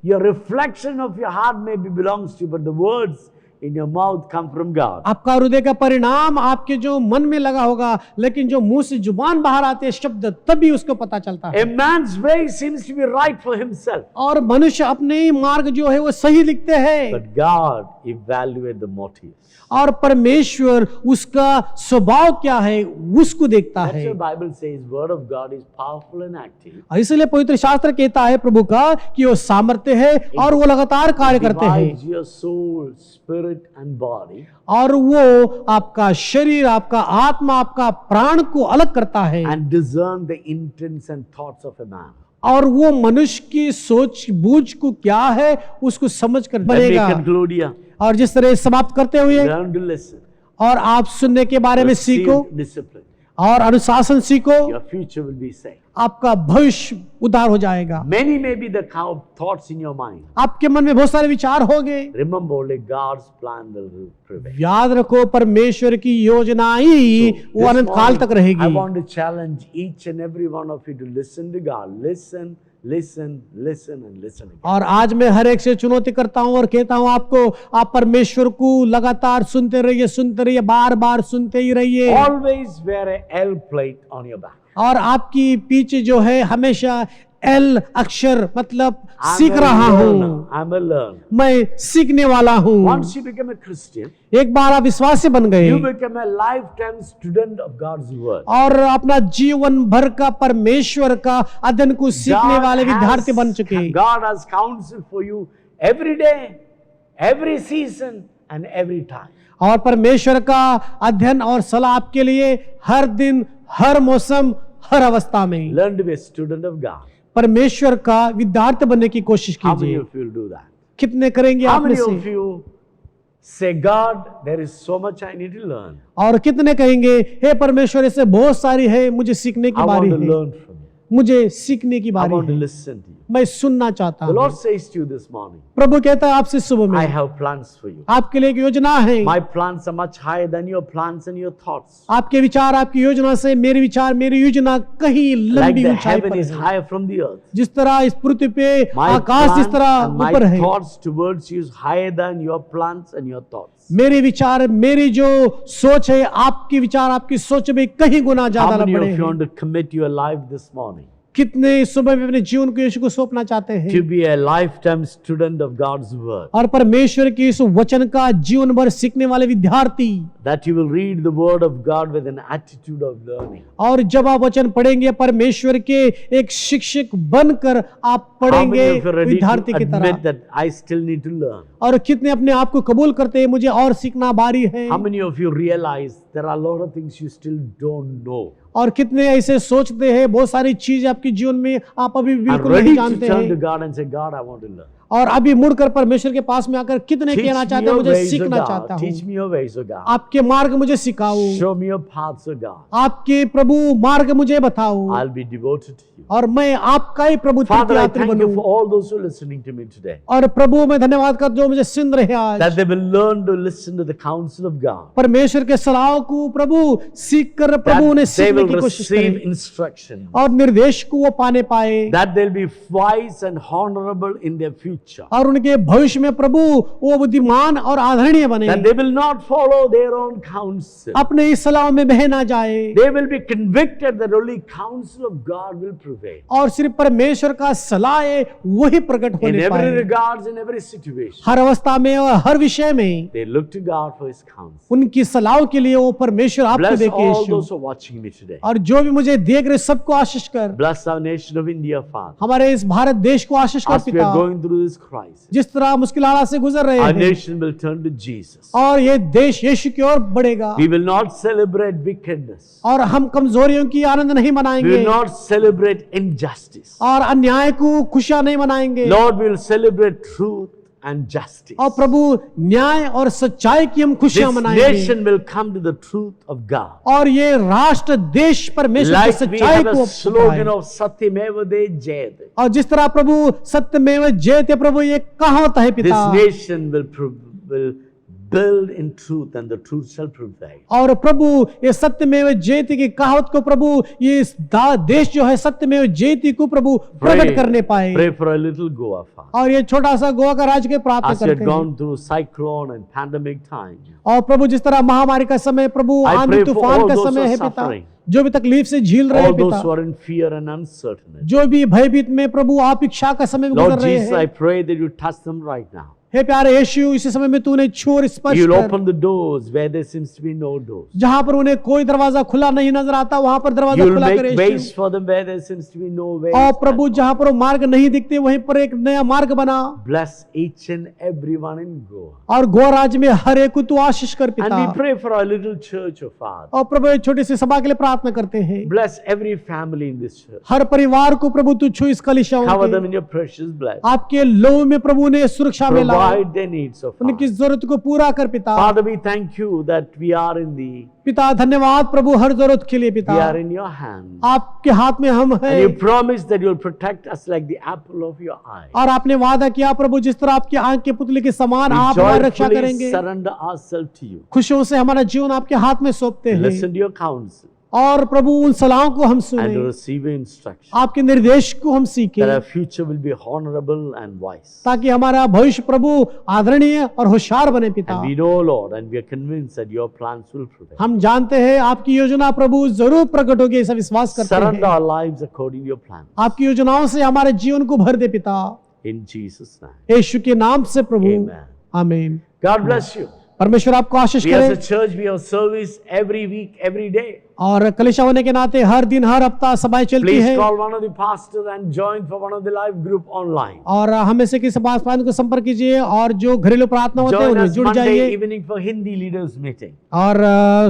Your reflection of your heart maybe belongs to you, but the words in your mouth come from God. आपका हृदय का परिणाम आपके जो मन में लगा होगा, लेकिन जो मुंह से जुबान बाहर आते हैं शब्द, तभी उसको पता चलता है। A man's way seems to be right for himself, और मनुष्य अपने ही मार्ग जो है वो सही लिखते हैं, but God evaluates the motives. और परमेश्वर उसका स्वभाव क्या है उसको देखता That's है। why the Bible says word of God is powerful and active. इसलिए पवित्र शास्त्र कहता है प्रभु का कि वो सामर्थ्य है और वो लगातार कार्य करते हैं, Divides your soul, spirit and body. और वो आपका शरीर, आपका आत्मा, आपका प्राण को अलग करता है, And discern the intents and thoughts of a man. और वो मनुष्य की सोच बूझ को क्या है उसको समझ कर Let me बनेगा। conclude here. और जिस तरह समाप्त करते हुए, Learn to listen. और आप सुनने के बारे में Receive सीखो discipline. और अनुशासन सीखो, Your future will be saved. आपका भविष्य उद्धार हो जाएगा। Many may be the thoughts in your mind. आपके मन में बहुत सारे विचार होंगे, Remember, only God's plan will prevail. याद रखो परमेश्वर की योजना ही वो This अनंत काल morning, तक रहेगी। I want to challenge each and every one of you to listen to God. Listen, listen, listen and listen again. और आज मैं हर एक से चुनौती करता हूं और कहता हूं आपको, आप परमेश्वर को लगातार सुनते रहिए, बार बार सुनते ही रहिए। Always wear a L plate on your back. और आपकी पीछे जो है हमेशा एल अक्षर मतलब सीख रहा हूँ, I'm a learner. मैं सीखने वाला हूँ। Once you become a Christian, एक बार आप विश्वासी बन गए you become a lifetime student of God's word. और अपना जीवन भर का परमेश्वर का अध्ययन को सीखने वाले विद्यार्थी बन चुके। God has counsel for you every day, every season and every time. और परमेश्वर का अध्ययन और सलाह आपके लिए हर दिन, हर मौसम, हर अवस्था में। Learn to be a student of God. परमेश्वर का विद्यार्थी बनने की कोशिश How many कीजिए। of you will do that? कितने करेंगे How आप में many of से? you say, God, there is so much I need to learn. और कितने कहेंगे, हे परमेश्वर ऐसे बहुत सारी है, मुझे सीखने की I बारी want to है, learn from you. मुझे सीखने की I बारी want to है, listen to you. मैं सुनना चाहता The हूँ। Lord says to you this morning, प्रभु कहता है आपसे सुबह I में, have plans for you. आपके लिए एक योजना है। My plans are much higher than your plans and your thoughts. आपके विचार आपकी योजना से मेरे विचार, मेरी योजना कहीं Like लंबी the ऊंचाई heaven पर is है। higher from the earth. जिस तरह इस पृथ्वी पे My आकाश जिस plans तरह and my ऊपर है, thoughts towards you is higher than your plans and your thoughts. मेरे विचार, मेरी जो सोच है, आपकी विचार, आपकी सोच में कहीं गुना How ज्यादा many बड़े of you हैं। want to commit your life this morning कितने इस सुबह में अपने जीवन को यीशु को सौंपना चाहते to हैं be a lifetime student of God's word? और परमेश्वर के इस वचन का जीवन भर सीखने वाले विद्यार्थी, That you will read the word of God with an attitude of learning. और जब आप वचन पढ़ेंगे परमेश्वर के एक शिक्षक बनकर आप How many पढ़ेंगे of you are ready विद्यार्थी to की admit तरह। that I still need to learn? और कितने अपने आप को कबूल करते हैं, मुझे और सीखना बारी है। How many of you realize there are a lot of things you still don't know? और कितने ऐसे सोचते हैं, बहुत सारी चीज आपके जीवन में आप अभी I'm बिल्कुल ready नहीं to जानते turn to हैं, God and say, God, I want to learn. और अभी मुड़कर परमेश्वर के पास में आकर कितने Teach कहना me चाहते हैं, your मुझे ways, O सीखना God. चाहता हूँ। Teach me your ways, O God. आपके मार्ग मुझे सिखाओ, Show me your paths, O God. आपके प्रभु मार्ग मुझे बताओ, I'll be devoted to you. और मैं आपका ही प्रभु Father, I तीर्थयात्री thank you for बनूं। all those who are listening to me today. और प्रभु मैं धन्यवाद कर जो मुझे सुन रहे हैं आज, That they will learn to listen to the counsel of God. परमेश्वर के सलाह को प्रभु सीख कर प्रभु That उन्हें they सीखने will की कोशिश receive करें instruction. और निर्देश को वो पाने पाए, That they'll be wise and honorable in their future. और उनके भविष्य में प्रभु वो बुद्धिमान और आदरणीय बने, That they will not follow their own counsel. अपने इस सलाह में बह ना जाए, They will be convicted that only counsel of God will prevail. और सिर्फ परमेश्वर का सलाह है वही प्रकट In होने every पाए। regards, in every situation, हर अवस्था में और हर विषय में they look to God for His counsel. उनकी सलाह के लिए वो परमेश्वर आपको Bless देखे all Yeshu. those who are watching me today. और जो भी मुझे देख रहे सबको आशीष कर, Bless our nation of India, Father. हमारे इस भारत देश को आशीष कर As we पिता। are going through this crisis, जिस तरह मुश्किल हालात से गुजर रहे our हैं, nation will turn to Jesus. और ये देश यीशु की ओर बढ़ेगा, We will not celebrate wickedness. और हम कमजोरियों की आनंद नहीं We मनाएंगे, will not celebrate injustice. और अन्याय को खुशियां नहीं मनाएंगे, Lord, we will celebrate truth and justice. और प्रभु न्याय और सच्चाई की हम खुशियां This मनाएंगे, nation will come to the truth of God. और ये राष्ट्र देश परमेश्वर की Like we सच्चाई have को a slogan अपनाए। of Satyameva Jayate. और जिस तरह प्रभु सत्यमेव जयते प्रभु ये कहावत है This पिता, nation will build in truth and the truth shall prevail. और प्रभु ये सत्यमेव जयते की कहावत को प्रभु ये इस देश जो है सत्यमेव जयते को प्रभु प्रकट करने पाए। Pray for a little Goa, Father. और ये छोटा सा गोवा का राज्य के प्रार्थना As we had करते हैं, gone through cyclone and pandemic time, और प्रभु जिस तरह महामारी का समय, प्रभु I आंधी pray for तूफान all का those समय who है are पिता, suffering. जो भी तकलीफ से झील रहे all हैं those पिता, who are in fear and uncertainty. जो भी भयभीत में प्रभु आप इच्छा का समय में Lord गुजर रहे Jesus, I हैं, pray that you touch them right now. हे प्यारे यीशु इसी समय में तूने छू और स्पर्श You'll कर, open the doors where there seems to be no doors. जहां पर उन्हें कोई दरवाजा खुला नहीं नजर आता वहां पर दरवाजा You'll खुला make करे ways Yeshu. for them where there seems to be no ways. और प्रभु जहां पर वो मार्ग नहीं दिखते वहीं पर एक नया मार्ग बना, Bless each and everyone in Goa. और गोवा राज्य में हर एक को तू आशीष कर And पिता। we pray for our little church, O Father. और प्रभु एक छोटी सी सभा के लिए प्रार्थना करते हैं, Bless every family in this church. हर परिवार को प्रभु तू छू इस कलिसियाओं Cover them के, in your precious blood. आपके लोगों में प्रभु ने सुरक्षा में लाओ, Provide their needs, O उनकी Father. जरूरत को पूरा कर पिता। Father, we thank you that we are in पिता धन्यवाद प्रभु हर जरूरत के लिए we पिता, are in your hand. आपके हाथ में हम And you हैं, promise that you will protect us like the apple of your eye. और आपने वादा किया प्रभु जिस तरह आपकी आंख के पुतले के समान We आप हमारी रक्षा joyfully करेंगे। surrender ourselves to you. खुशियों से हमारा जीवन आपके हाथ में सौंपते हैं, Listen to your counsel. और प्रभु उन सलाहों को हम and to सुने, receive your instruction. आपके निर्देश को हम सीखें, That our future will be honorable and wise. ताकि हमारा भविष्य प्रभु आदरणीय और होशियार बने पिता। And we know, Lord, and we are convinced that your plans will prevail. हम जानते हैं आपकी योजना प्रभु जरूर प्रकट होगी, ऐसा विश्वास करते Surrender हैं। our lives according to your plan. आपकी योजनाओं से हमारे जीवन को भर दे पिता, In Jesus' name. यीशु के नाम से प्रभु, Amen. आमीन। God bless you. परमेश्वर आपको आशीष We as a करे। church, we have service every week, every day. और कलीसिया होने के नाते हर दिन हर हफ्ता सभाएं चलती Please है, call one of the pastors and join for one of the live group online. और हमें से किसी पासवान को संपर्क कीजिए, और जो घरेलू प्रार्थना होते हैं Join उनमें us जुड़ Monday जाइए। evening for Hindi leaders meeting. और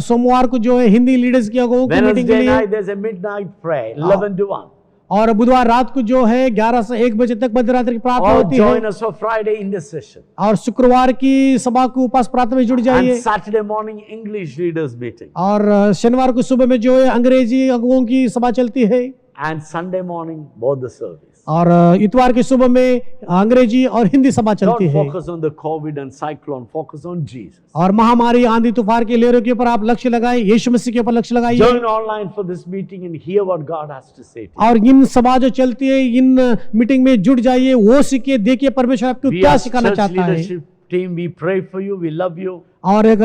सोमवार को जो है हिंदी लीडर्स की अगुवाओं की मीटिंग के Wednesday लिए, night there's a midnight prayer, 11 to 1. और बुधवार रात को जो है 11 से 1 बजे तक मध्यरात्रि की प्रार्थना Or होती join है, us for Friday intercession. और शुक्रवार की सभा को उपास प्रार्थना में जुड़ And जाइए। Saturday morning English leaders meeting. और शनिवार को सुबह में जो है अंग्रेजी अगुवाओं की सभा चलती है, And Sunday morning both the service. और इतवार की सुबह में अंग्रेजी और हिंदी सभा चलती Don't है। focus on the COVID and cyclone, focus on Jesus. और महामारी आंधी तूफान के लहरों के ऊपर आप लक्ष्य लगाइए, यीशु मसीह के ऊपर लक्ष्य लगाइए। Join online for this meeting and hear what God has to say to you. और इन सभा जो चलती है, इन मीटिंग में जुड़ जाइए, वो सीखिए, देखिए परमेश्वर आपको We क्या as सिखाना church चाहता है। leadership team, we pray for you, we love you. और एक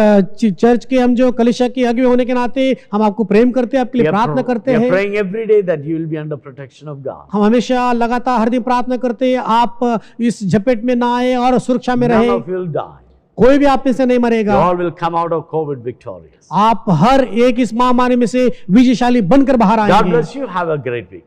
चर्च के हम जो कलीसिया के अगुवे होने के नाते हम आपको प्रेम करते हैं, आपके लिए प्रार्थना करते we are हैं। praying every day that you will be under protection of God. हम हमेशा लगातार हर दिन प्रार्थना करते हैं, आप इस झपेट में ना आए और सुरक्षा में None रहे। of you will die. कोई भी आप में से नहीं You मरेगा। all will come out of COVID victorious. आप हर एक इस महामारी में से विजयशाली बनकर बाहर God आएंगे। bless you. Have a great week.